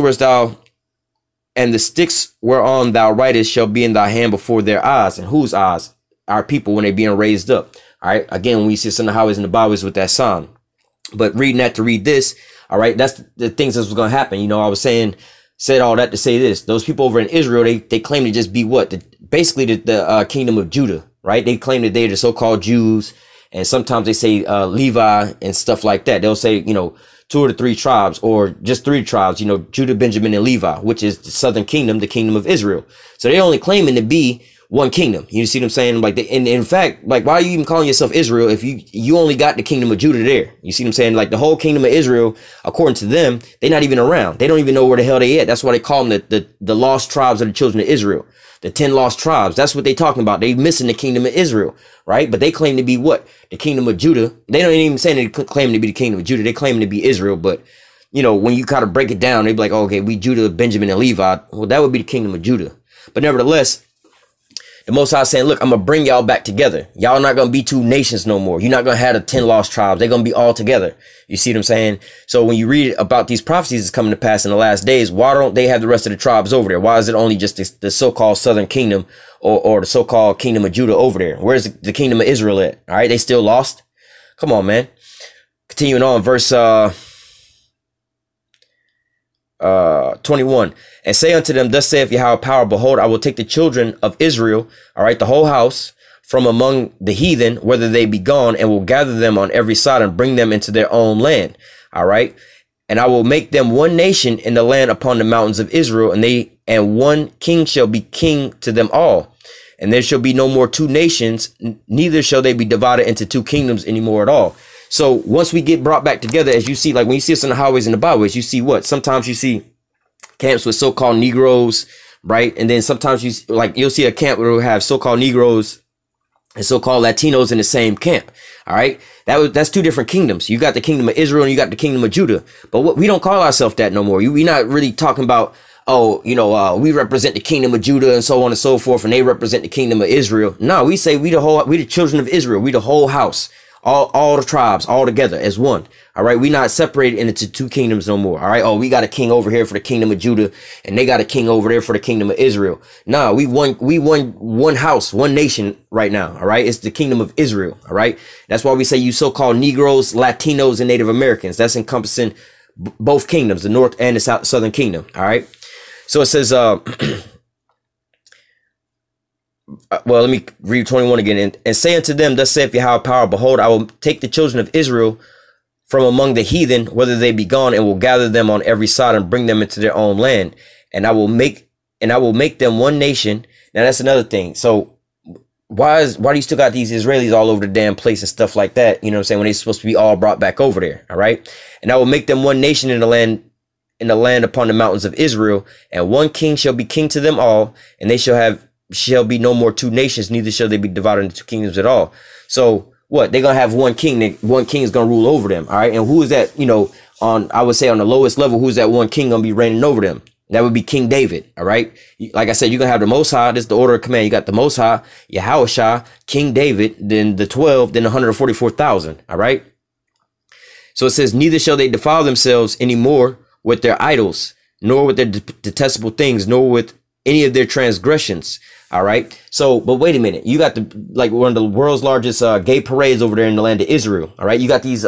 whereon thou writest shall be in thy hand before their eyes. And whose eyes? Our people, when they're being raised up. All right. Again, when we see some of the highways and the byways with that sign. But reading that to read this. All right. That's the things that's going to happen. You know, I was said all that to say this. Those people over in Israel, they claim to just be what? Basically the kingdom of Judah. Right. They claim that they're the so-called Jews. And sometimes they say Levi and stuff like that. They'll say, you know, 2 or 3 tribes, or just 3 tribes, you know, Judah, Benjamin, and Levi, which is the southern kingdom, the kingdom of Israel. So they're only claiming to be one kingdom. You see what I'm saying? Like, in fact, like, why are you even calling yourself Israel if you only got the kingdom of Judah there? You see what I'm saying? Like, the whole kingdom of Israel, according to them, they're not even around. They don't even know where the hell they at. That's why they call them the lost tribes of the children of Israel. The 10 lost tribes. That's what they talking about. They missing the kingdom of Israel, right? But they claim to be what? The kingdom of Judah. They don't even say they claim to be the kingdom of Judah. They claim to be Israel. But, you know, when you kind of break it down, they be like, oh, okay, we Judah, Benjamin, and Levi. Well, that would be the kingdom of Judah. But nevertheless, the Most High saying, look, I'm going to bring y'all back together. Y'all not going to be 2 nations no more. You're not going to have the 10 lost tribes. They're going to be all together. You see what I'm saying? So when you read about these prophecies that's coming to pass in the last days, why don't they have the rest of the tribes over there? Why is it only just the so-called southern kingdom or the so-called kingdom of Judah over there? Where's the kingdom of Israel at? All right. They still lost. Come on, man. Continuing on, verse 21, and say unto them, thus saith Yahweh power, behold, I will take the children of Israel, all right, the whole house, from among the heathen, whether they be gone, and will gather them on every side and bring them into their own land. All right. And I will make them one nation in the land upon the mountains of Israel, and one king shall be king to them all. And there shall be no more 2 nations, neither shall they be divided into 2 kingdoms anymore at all. So once we get brought back together, as you see, like when you see us on the highways and the byways, you see what? Sometimes you see camps with so-called Negroes, right? And then sometimes you'll see a camp where we'll have so-called Negroes and so-called Latinos in the same camp. All right. That's 2 different kingdoms. You got the kingdom of Israel and you got the kingdom of Judah. But we don't call ourselves that no more. We're not really talking about oh, we represent the kingdom of Judah and so on and so forth, and they represent the kingdom of Israel. No, we say we the children of Israel, we the whole house, all the tribes, all together as one. All right, we not separated into two kingdoms no more. All right, oh, we got a king over here for the kingdom of Judah, and they got a king over there for the kingdom of Israel. No, we one house, one nation right now. All right, it's the kingdom of Israel. All right, that's why we say you so-called Negroes, Latinos, and Native Americans. That's encompassing both kingdoms, the North and the Southern Kingdom. All right. So it says, well, let me read 21 again. And say unto them, thus saith Yahweh power, behold, I will take the children of Israel from among the heathen, whether they be gone, and will gather them on every side and bring them into their own land. And I will make them one nation. Now that's another thing. So why do you still got these Israelis all over the damn place and stuff like that? You know what I'm saying? When they're supposed to be all brought back over there. All right. And I will make them one nation in the land upon the mountains of Israel, and one king shall be king to them all, and they shall be no more two nations, neither shall they be divided into two kingdoms at all. So what? They're gonna have one king. One king is gonna rule over them. All right. And who is that? I would say on the lowest level, who's that one king gonna be reigning over them? That would be King David. All right. Like I said, you're gonna have the Most High. This is the order of command. You got the Most High, Yahushua, King David, then the 12, then 144,000. All right. So it says, neither shall they defile themselves anymore with their idols, nor with their detestable things, nor with any of their transgressions. All right. So, but wait a minute. You got one of the world's largest gay parades over there in the land of Israel. All right. You got these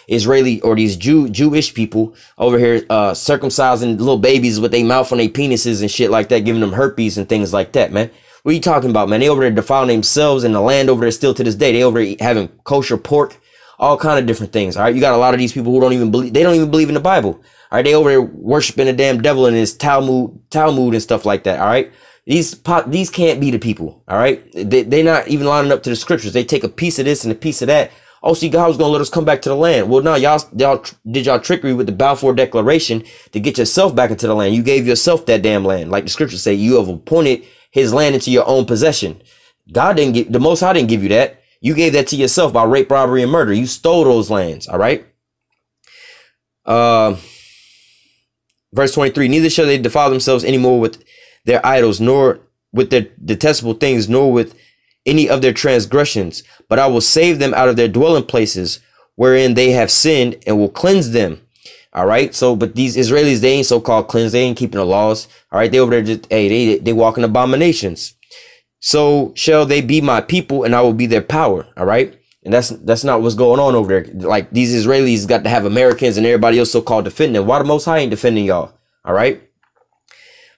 Israeli or these Jewish people over here circumcising little babies with their mouth on their penises and shit like that, giving them herpes and things like that, man. What are you talking about, man? They over there defiling themselves in the land over there still to this day. They over there having kosher pork, all kind of different things. All right. You got a lot of these people who don't even believe in the Bible. All right, they over there worshiping the damn devil and his Talmud and stuff like that. All right, these can't be the people. All right, they're not even lining up to the scriptures. They take a piece of this and a piece of that. Oh, see, God was gonna let us come back to the land. Well, no, y'all did y'all trickery with the Balfour Declaration to get yourself back into the land. You gave yourself that damn land, like the scriptures say. You have appointed His land into your own possession. The Most High didn't give you that. You gave that to yourself by rape, robbery, and murder. You stole those lands. All right. Verse 23, neither shall they defile themselves anymore with their idols, nor with their detestable things, nor with any of their transgressions. But I will save them out of their dwelling places wherein they have sinned, and will cleanse them. All right. So, but these Israelis, they ain't so-called cleansed. They ain't keeping the laws. All right. They over there just, hey, they walk in abominations. So shall they be my people, and I will be their power. All right. And that's not what's going on over there. Like, these Israelis got to have Americans and everybody else so-called defending them. Why the Most High ain't defending y'all? All right.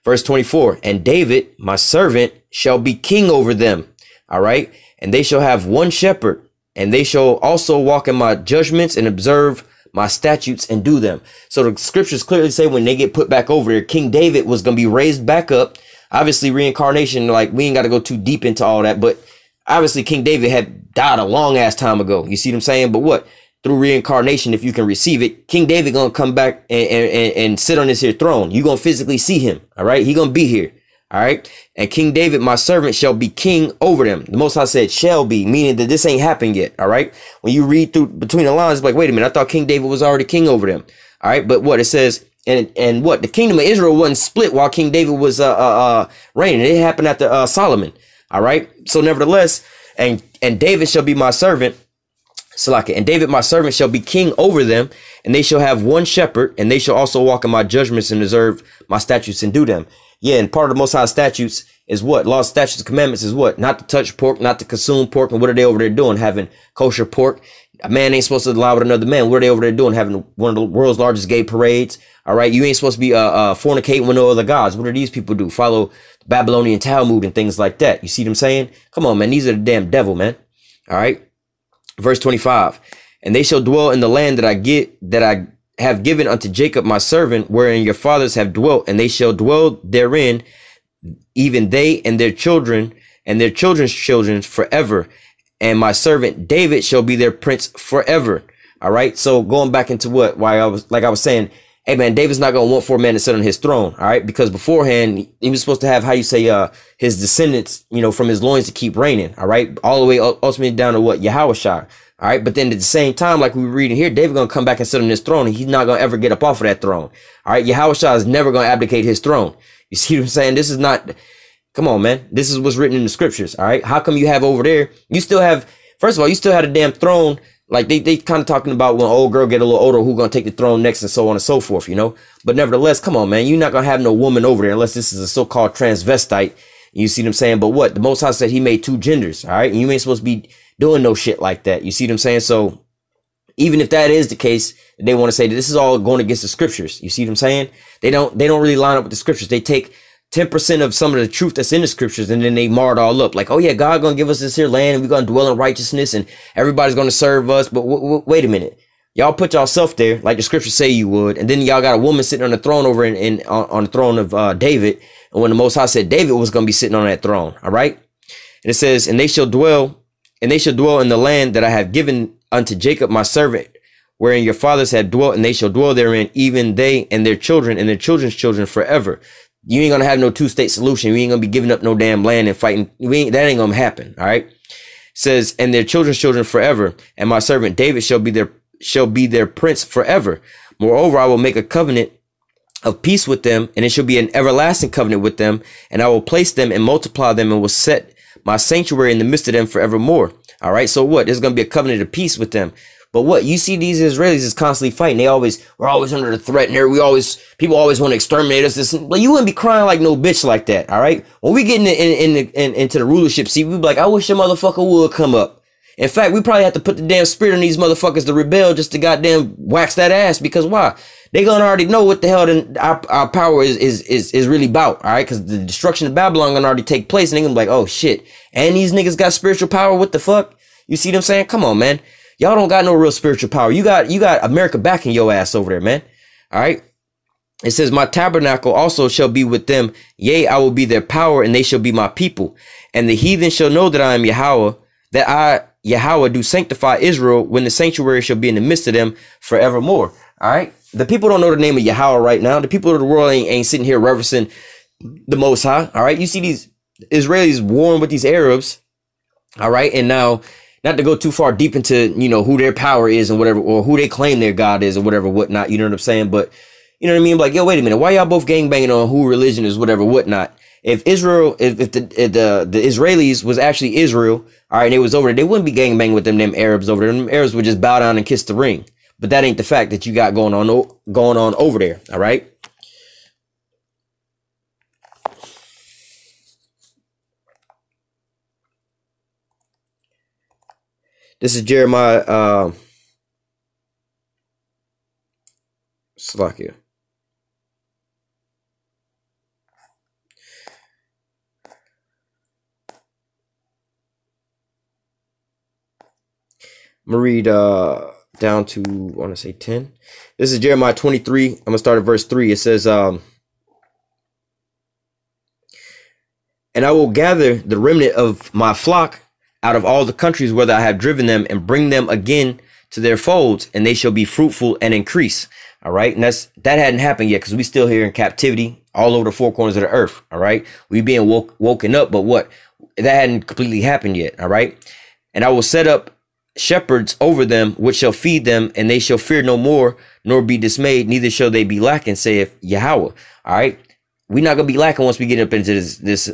Verse 24, and David, my servant, shall be king over them. All right. And they shall have one shepherd, and they shall also walk in my judgments and observe my statutes and do them. So the scriptures clearly say when they get put back over there, King David was going to be raised back up. Obviously, reincarnation, like, we ain't got to go too deep into all that, but obviously, King David had died a long ass time ago. You see what I'm saying? But what? Through reincarnation, if you can receive it, King David gonna come back and sit on this here throne. You gonna physically see him. All right. He gonna be here. All right. And King David, my servant, shall be king over them. The Most High said shall be, meaning that this ain't happened yet. All right. When you read through between the lines, it's like, wait a minute, I thought King David was already king over them. All right. But what it says, and what? The kingdom of Israel wasn't split while King David was reigning. It happened after Solomon. All right. So nevertheless, and David shall be my servant, Salaki, and David my servant shall be king over them, and they shall have one shepherd, and they shall also walk in my judgments and observe my statutes and do them. Yeah, and part of the Most High statutes is what? Law, statutes, commandments is what? Not to touch pork, not to consume pork. And what are they over there doing? Having kosher pork. A man ain't supposed to lie with another man. What are they over there doing? Having one of the world's largest gay parades. All right. You ain't supposed to be fornicating with no other gods. What do these people do? Follow Babylonian Talmud and things like that. You see what I'm saying? Come on, man. These are the damn devil, man. All right. Verse 25. And they shall dwell in the land that I have given unto Jacob my servant, wherein your fathers have dwelt, and they shall dwell therein, even they and their children and their children's children forever. And my servant David shall be their prince forever. All right. So going back into why I was saying, hey man, David's not gonna want 4 men to sit on his throne, all right? Because beforehand, he was supposed to have, how you say, his descendants, you know, from his loins to keep reigning, all right? All the way ultimately down to what? Yahushua, all right? But then at the same time, like we were reading here, David gonna come back and sit on his throne, and he's not gonna ever get up off of that throne, all right? Yahushua is never gonna abdicate his throne. You see what I'm saying? This is not, come on, man. This is what's written in the scriptures, all right? How come you have over there, you still have, first of all, you still had a damn throne. Like they kind of talking about when old girl get a little older, who gonna take the throne next and so on and so forth, you know? But nevertheless, come on, man. You're not gonna have no woman over there unless this is a so-called transvestite. You see what I'm saying? But what? The Most High said he made 2 genders, all right? And you ain't supposed to be doing no shit like that. You see what I'm saying? So even if that is the case, they want to say that this is all going against the scriptures. You see what I'm saying? They don't really line up with the scriptures. They take 10% of some of the truth that's in the scriptures, and then they mar it all up. Like, oh yeah, God gonna give us this here land, and we're gonna dwell in righteousness, and everybody's gonna serve us. But wait a minute, y'all put yourself there, like the scriptures say you would, and then y'all got a woman sitting on the throne over on the throne of David. And when the Most High said David was gonna be sitting on that throne, all right, and it says, and they shall dwell in the land that I have given unto Jacob my servant, wherein your fathers have dwelt, and they shall dwell therein, even they and their children and their children's children forever. You ain't gonna have no 2-state solution. You ain't gonna be giving up no damn land and fighting. That ain't gonna happen. All right. It says, and their children's children forever, and my servant David shall be their prince forever. Moreover, I will make a covenant of peace with them, and it shall be an everlasting covenant with them, and I will place them and multiply them, and will set my sanctuary in the midst of them forevermore. All right. So what? There's gonna be a covenant of peace with them. But what you see, these Israelis is constantly fighting. We're always under the threat, and people always want to exterminate us. But you wouldn't be crying like no bitch like that, all right? When we get into the rulership seat, we be like, I wish a motherfucker would come up. In fact, we probably have to put the damn spirit in these motherfuckers to rebel just to goddamn wax that ass. Because why? They gonna already know what the hell our power is really about, all right? Because the destruction of Babylon gonna already take place, and they gonna be like, oh shit, and these niggas got spiritual power. What the fuck? You see what I'm saying? Come on, man. Y'all don't got no real spiritual power. You got America backing your ass over there, man. All right. It says, my tabernacle also shall be with them. Yea, I will be their power, and they shall be my people. And the heathen shall know that I am Yahweh, that I, Yahweh, do sanctify Israel, when the sanctuary shall be in the midst of them forevermore. All right. The people don't know the name of Yahweh right now. The people of the world ain't sitting here reverencing the Most High. All right. You see these Israelis warring with these Arabs. All right. And now, not to go too far deep into, you know, who their power is and whatever, or who they claim their God is or whatever, whatnot. You know what I'm saying? But you know what I mean? Like, yo, wait a minute. Why y'all both gangbanging on who religion is, whatever, whatnot? If Israel, if the Israelis was actually Israel, all right, and they was over there, they wouldn't be gangbanging with them Arabs over there. Them Arabs would just bow down and kiss the ring. But that ain't the fact that you got going on over there. All right. This is Jeremiah, Slovakia. I'm going to read down to, I want to say 10. This is Jeremiah 23. I'm going to start at verse 3. It says, and I will gather the remnant of my flock out of all the countries whether I have driven them, and bring them again to their folds, and they shall be fruitful and increase. All right. And that hadn't happened yet, because we still here in captivity all over the four corners of the earth. All right. We being woken up, but what? That hadn't completely happened yet. All right. And I will set up shepherds over them, which shall feed them, and they shall fear no more, nor be dismayed, neither shall they be lacking, saith Yahweh. All right. We're not going to be lacking once we get up into this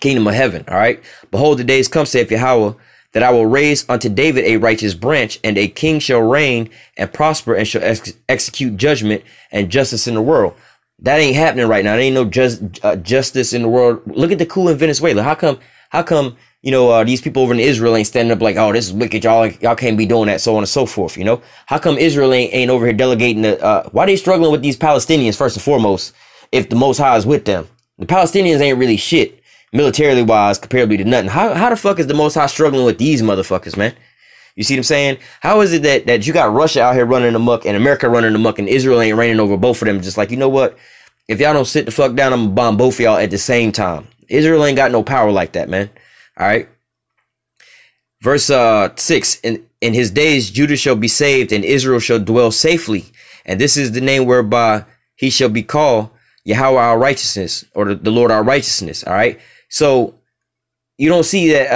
kingdom of heaven. All right. Behold, the days come, saith Yahweh, that I will raise unto David a righteous branch, and a king shall reign and prosper, and shall execute judgment and justice in the world. That ain't happening right now. There ain't no justice in the world. Look at the coup in Venezuela. How come, you know, these people over in Israel ain't standing up like, oh, this is wicked. Y'all can't be doing that, so on and so forth. You know, how come Israel ain't over here delegating why they struggling with these Palestinians first and foremost, if the Most High is with them? The Palestinians ain't really shit militarily wise, comparably to nothing. How the fuck is the Most High struggling with these motherfuckers, man? You see what I'm saying? How is it that you got Russia out here running amok and America running amok, and Israel ain't reigning over both of them? Just like, you know what? If y'all don't sit the fuck down, I'm gonna bomb both of y'all at the same time. Israel ain't got no power like that, man. All right. Verse 6, in his days Judah shall be saved, and Israel shall dwell safely, And this is the name whereby he shall be called Yahweh our righteousness, or the Lord our righteousness. All right. So you don't see that,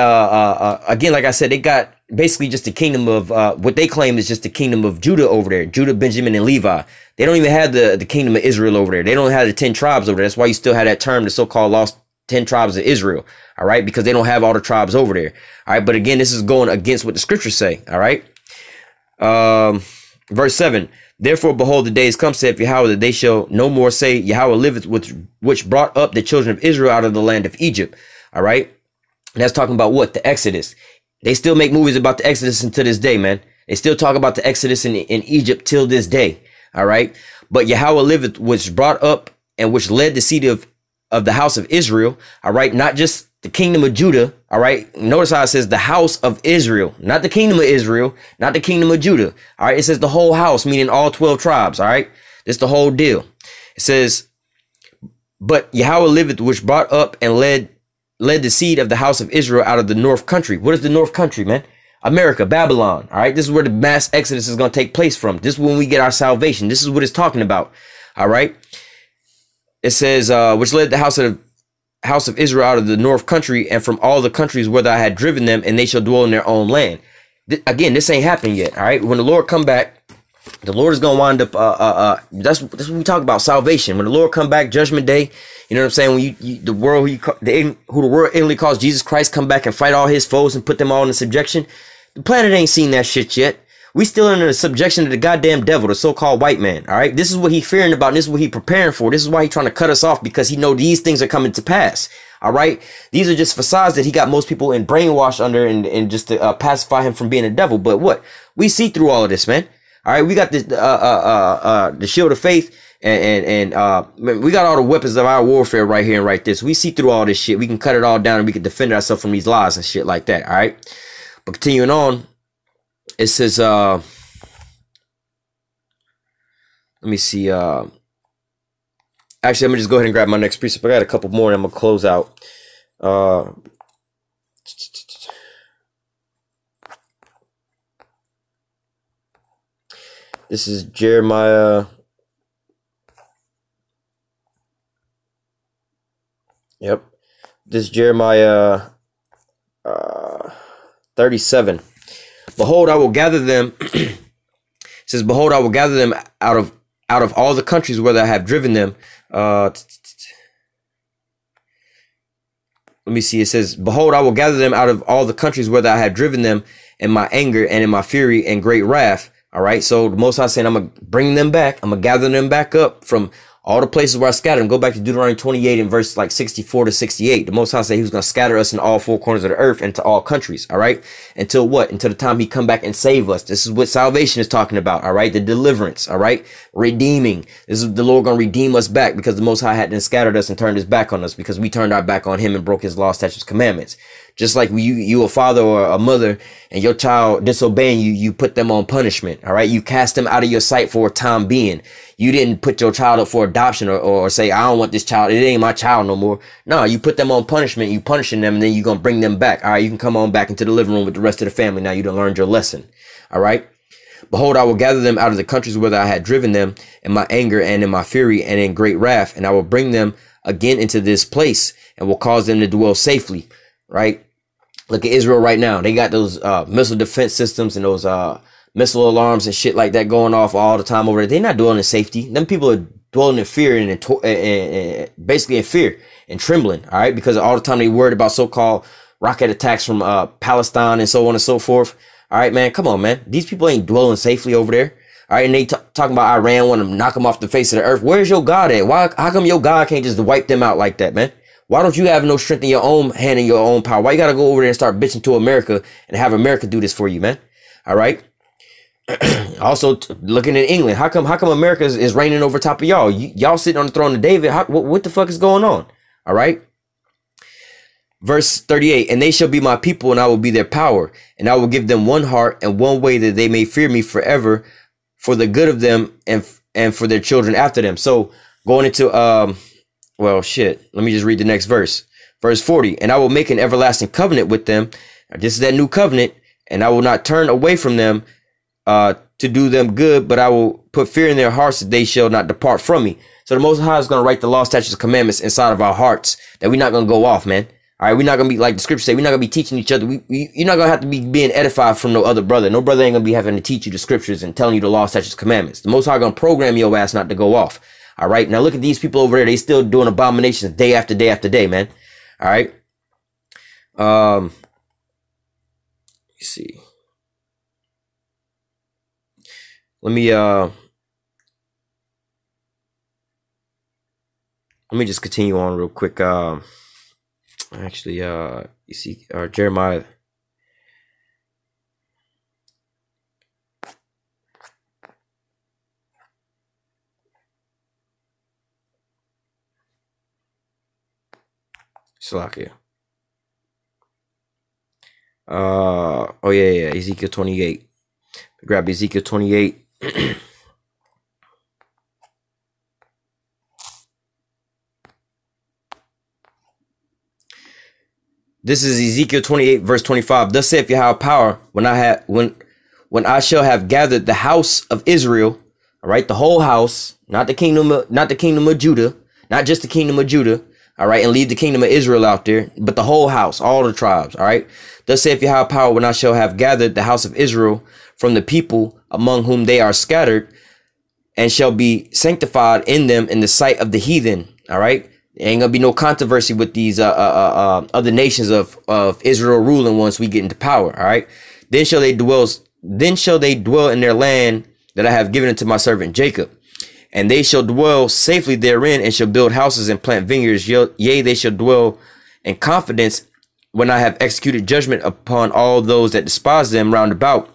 again, like I said, they got basically just the kingdom of, what they claim is just the kingdom of Judah over there, Judah, Benjamin, and Levi. They don't even have the kingdom of Israel over there. They don't have the 10 tribes over there. That's why you still have that term, the so-called lost 10 tribes of Israel. All right. Because they don't have all the tribes over there. All right. But again, this is going against what the scriptures say. All right. Verse 7. Therefore, behold, the days come, saith Yahweh, that they shall no more say, Yahweh liveth, which brought up the children of Israel out of the land of Egypt. All right. And that's talking about what? The Exodus. They still make movies about the Exodus until this day, man. They still talk about the Exodus in Egypt till this day. All right. But Yahweh liveth, which brought up and which led the seed of the house of Israel. All right. Not just the kingdom of Judah. All right. Notice how it says the house of Israel, not the kingdom of Israel, not the kingdom of Judah. All right. It says the whole house, meaning all 12 tribes. All right. This is the whole deal. It says, but Yahweh liveth, which brought up and led the seed of the house of Israel out of the north country. What is the north country, man? America, Babylon. All right. This is where the mass exodus is going to take place from. This is when we get our salvation. This is what it's talking about. All right. It says, which led the house of Israel out of the north country and from all the countries where I had driven them, and they shall dwell in their own land. Again, this ain't happened yet. All right. When the Lord come back, the Lord is going to wind up, that's what we talk about, salvation. When the Lord come back, judgment day, you know what I'm saying? When the world, who the world ignorantly calls Jesus Christ, come back and fight all his foes and put them all in subjection. The planet ain't seen that shit yet. We still under the subjection of the goddamn devil, the so-called white man. All right. This is what he fearing about. And this is what he preparing for. This is why he trying to cut us off, because he know these things are coming to pass. All right. These are just facades that he got most people in brainwashed under and just to pacify him from being a devil. But what? We see through all of this, man. All right. We got this, the shield of faith and we got all the weapons of our warfare right here and right there. So we see through all this shit. We can cut it all down and we can defend ourselves from these lies and shit like that. All right. But continuing on, it says, let me see. Actually, let me just go ahead and grab my next precept. I got a couple more and I'm going to close out. This is Jeremiah. Yep. This is Jeremiah 37. Behold, I will gather them. It says, behold, I will gather them out of all the countries where I have driven them. Let me see. It says, behold, I will gather them out of all the countries where I have driven them in my anger and in my fury and great wrath. All right. So the Most High saying, I'm going to bring them back. I'm going to gather them back up from all the places where I scattered them. Go back to Deuteronomy 28 and verse like 64 to 68. The Most High said he was going to scatter us in all four corners of the earth into all countries. All right. Until what? Until the time he come back and save us. This is what salvation is talking about. All right. The deliverance. All right. Redeeming. This is the Lord going to redeem us back, because the Most High had then scattered us and turned his back on us because we turned our back on him and broke his law, statutes, commandments. Just like you a father or a mother and your child disobeying you, you put them on punishment. All right. You cast them out of your sight for a time being. You didn't put your child up for adoption or say, I don't want this child. It ain't my child no more. No, you put them on punishment. You punishing them, and then you're going to bring them back. All right. You can come on back into the living room with the rest of the family. Now you done learned your lesson. All right. Behold, I will gather them out of the countries where I had driven them in my anger and in my fury and in great wrath. And I will bring them again into this place and will cause them to dwell safely. Right. Look at Israel right now. They got those missile defense systems and those missile alarms and shit like that going off all the time over there. They're not dwelling in safety. Them people are dwelling in fear and basically in fear and trembling. All right. Because all the time they worried about so-called rocket attacks from Palestine and so on and so forth. All right, man. Come on, man. These people ain't dwelling safely over there. All right. And they talking about Iran want to knock them off the face of the earth. Where's your God at? How come your God can't just wipe them out like that, man? Why don't you have no strength in your own hand and your own power? Why you got to go over there and start bitching to America and have America do this for you, man? All right. Also, looking at England, how come America is reigning over top of y'all? Y'all sitting on the throne of David. What the fuck is going on? All right. Verse 38, and they shall be my people, and I will be their power, and I will give them one heart and one way, that they may fear me forever, for the good of them and for their children after them. So going into well, shit. Let me just read the next verse. Verse 40. And I will make an everlasting covenant with them. This is that new covenant. And I will not turn away from them to do them good, but I will put fear in their hearts that they shall not depart from me. So the Most High is going to write the law, statutes, and commandments inside of our hearts that we're not going to go off, man. All right, we're not going to be, like the scripture say, we're not going to be teaching each other. You're not going to have to be being edified from no other brother. No brother ain't going to be having to teach you the scriptures and telling you the law, statutes, commandments. The Most High going to program your ass not to go off. All right, now look at these people over there. They still doing abominations day after day after day, man. All right. Let's see. Let me just continue on real quick. Actually, you see, Jeremiah. Salakia. Oh yeah, Ezekiel 28. Grab Ezekiel 28. This is Ezekiel 28 verse 25. Thus saith Yahweh power, when I shall have gathered the house of Israel, all right, the whole house, not the kingdom of Judah, not just the kingdom of Judah, all right, and leave the kingdom of Israel out there, but the whole house, all the tribes, all right. Thus saith Yahweh power, when I shall have gathered the house of Israel from the people among whom they are scattered, and shall be sanctified in them in the sight of the heathen, all right. There ain't gonna be no controversy with these other nations of Israel ruling once we get into power. All right. Then shall they dwell in their land that I have given unto my servant Jacob, and they shall dwell safely therein, and shall build houses and plant vineyards. Yea, they shall dwell in confidence when I have executed judgment upon all those that despise them round about,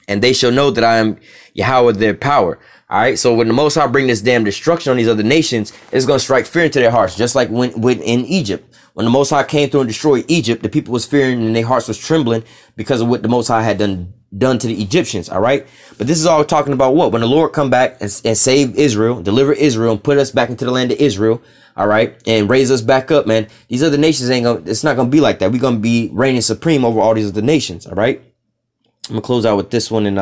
and they shall know that I am Yahweh their power. All right, so when the Most High bring this damn destruction on these other nations, it's going to strike fear into their hearts, just like when in Egypt. When the Most High came through and destroyed Egypt, the people was fearing and their hearts was trembling because of what the Most High had done to the Egyptians, all right? But this is all talking about what? When the Lord come back and save Israel, deliver Israel, and put us back into the land of Israel, all right, and raise us back up, man. These other nations it's not going to be like that. We're going to be reigning supreme over all these other nations, all right? I'm going to close out with this one and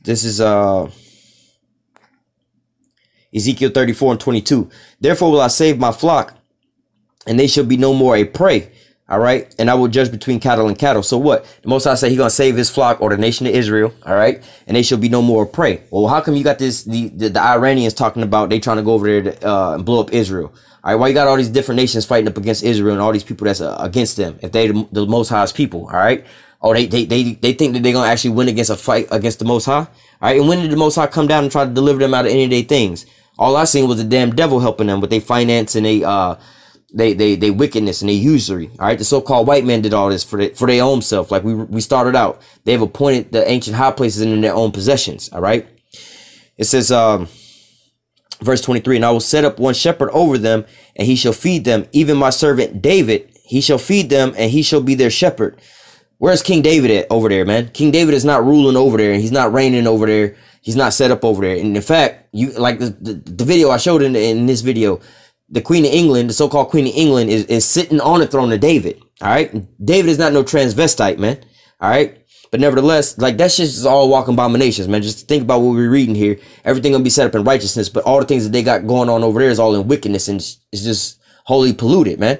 this is Ezekiel 34 and 22. Therefore will I save my flock, and they shall be no more a prey. All right. And I will judge between cattle and cattle. So what? The Most High say he's going to save his flock, or the nation of Israel. All right. And they shall be no more a prey. Well, how come you got this, the Iranians talking about they trying to go over there and blow up Israel? All right. Why you got all these different nations fighting up against Israel and all these people that's against them if they the Most High's people? All right. Oh, they think that they're going to actually win against a fight against the Most High. All right. And when did the Most High come down and try to deliver them out of any of their things? All I seen was the damn devil helping them with their finance and they wickedness and they usury. All right. The so-called white man did all this for their own self. Like we started out, they've appointed the ancient high places in their own possessions. All right. It says, verse 23, and I will set up one shepherd over them, and he shall feed them. Even my servant David, he shall feed them, and he shall be their shepherd. Where's King David at over there, man? King David is not ruling over there, and he's not reigning over there. He's not set up over there. And in fact, you like the video I showed in this video, the Queen of England, the so-called Queen of England is sitting on the throne of David. All right. David is not no transvestite, man. All right. But nevertheless, like that shit's just all walking abominations, man. Just think about what we're reading here. Everything gonna be set up in righteousness, but all the things that they got going on over there is all in wickedness, and it's just wholly polluted, man.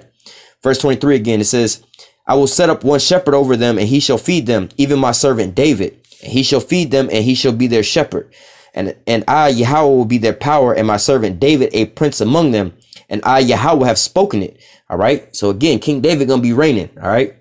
Verse 23 again, it says, I will set up one shepherd over them, and he shall feed them, even my servant David. And he shall feed them, and he shall be their shepherd. And I, Yahweh, will be their power, and my servant David a prince among them. And I, Yahweh, have spoken it. All right. So again, King David gonna be reigning. All right.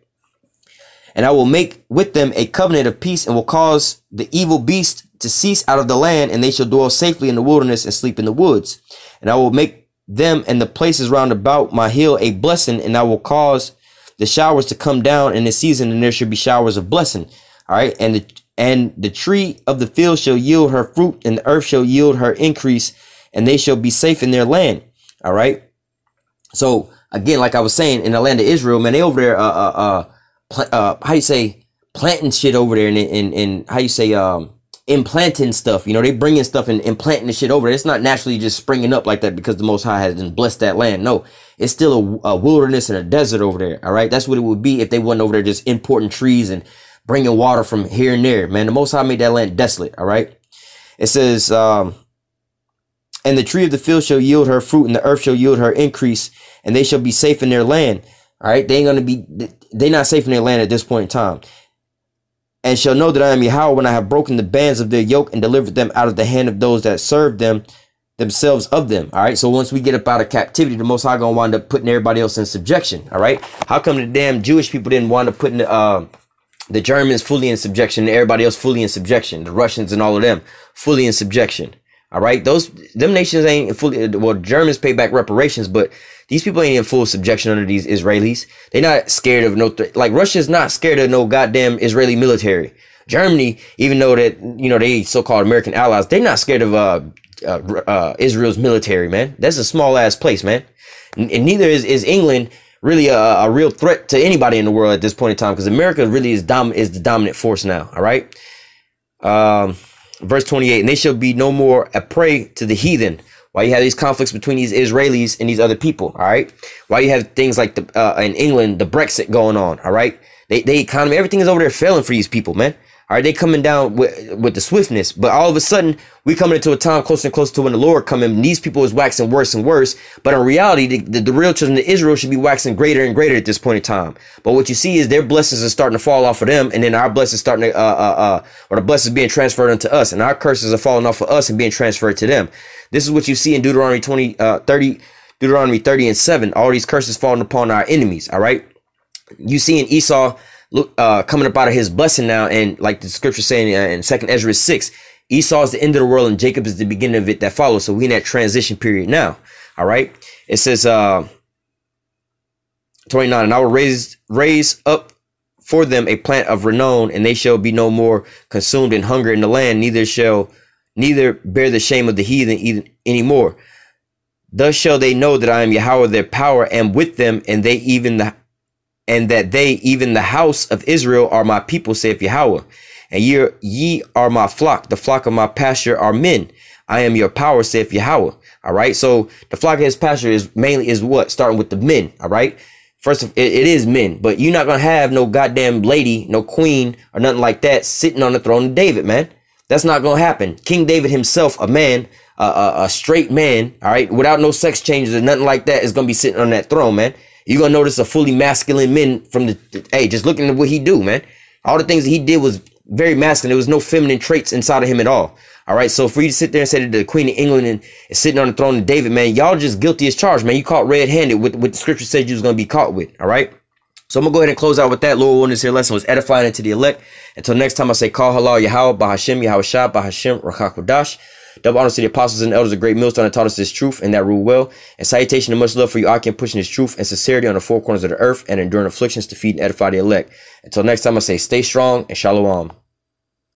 And I will make with them a covenant of peace, and will cause the evil beast to cease out of the land, and they shall dwell safely in the wilderness and sleep in the woods. And I will make them and the places round about my hill a blessing, and I will cause the showers to come down in the season, and there shall be showers of blessing. All right. And the tree of the field shall yield her fruit, and the earth shall yield her increase, and they shall be safe in their land. All right. So again, like I was saying, in the land of Israel, man, they over there, how you say, planting shit over there, and how you say, implanting stuff. You know, they bringing stuff and implanting the shit over there. It's not naturally just springing up like that because the Most High has blessed that land. No, It's still a wilderness and a desert over there. All right. That's what it would be if they wasn't over there just importing trees and bringing water from here and there, man. The Most High made that land desolate. All right. It says, and the tree of the field shall yield her fruit, and the earth shall yield her increase, and they shall be safe in their land. All right. They ain't going to be, they not safe in their land at this point in time. And shall know that I am Yahweh when I have broken the bands of their yoke and delivered them out of the hand of those that served them themselves of them. All right. So once we get up out of captivity, the Most High gonna wind up putting everybody else in subjection. All right. How come the damn Jewish people didn't wind up putting the Germans fully in subjection and everybody else fully in subjection? The Russians and all of them fully in subjection. All right. Them nations ain't fully, well, Germans pay back reparations, but these people ain't in full subjection under these Israelis. They're not scared of no threat. Like Russia's not scared of no goddamn Israeli military. Germany, even though that, you know, they so-called American allies, they're not scared of Israel's military, man. That's a small ass place, man. And neither is England really a real threat to anybody in the world at this point in time, because America really is the dominant force now. All right. Verse 28, and they shall be no more a prey to the heathen. Why you have these conflicts between these Israelis and these other people, all right? Why you have things like in England, the Brexit going on, all right? The economy, everything is over there failing for these people, man. All right, they coming down with the swiftness, but all of a sudden we coming into a time closer and closer to when the Lord coming. And these people is waxing worse and worse, but in reality, the real children of Israel should be waxing greater and greater at this point in time. But what you see is their blessings are starting to fall off of them, and then our blessings starting to or the blessings being transferred unto us, and our curses are falling off of us and being transferred to them. This is what you see in Deuteronomy 30 and 7. All these curses falling upon our enemies. All right, you see in Esau coming up out of his blessing now, and like the scripture saying in 2nd Ezra 6, Esau is the end of the world and Jacob is the beginning of it that follows. So we in that transition period now. All right. It says 29, and I will raise up for them a plant of renown, and they shall be no more consumed in hunger in the land, neither bear the shame of the heathen anymore. Thus shall they know that I am Yahweh, their power, and with them, and that they even the house of Israel are my people, saith Yahweh. And ye are my flock, the flock of my pasture are men. I am your power, saith Yahweh. All right. So the flock of his pasture is what? Starting with the men. All right. First, it is men, but you're not going to have no goddamn lady, no queen or nothing like that sitting on the throne of David, man. That's not going to happen. King David himself, a man, a straight man, all right, without no sex changes or nothing like that, is going to be sitting on that throne, man. You're going to notice a fully masculine man from hey, just looking at what he do, man. All the things that he did was very masculine. There was no feminine traits inside of him at all. All right. So for you to sit there and say that the Queen of England is sitting on the throne of David, man, y'all just guilty as charged, man. You caught red-handed with what the scripture said you was going to be caught with. All right. So I'm going to go ahead and close out with that. Lord willing, this here lesson was edifying into the elect. Until next time, I say, call halal Yahweh, Bahashem, Yahweh Shah, Bahashem, Rachakodash. Double honors to the apostles and elders of Great Millstone that taught us this truth and that rule well. And salutation and much love for you, Akim, pushing this truth and sincerity on the four corners of the earth and enduring afflictions to feed and edify the elect. Until next time, I say, stay strong and shalom.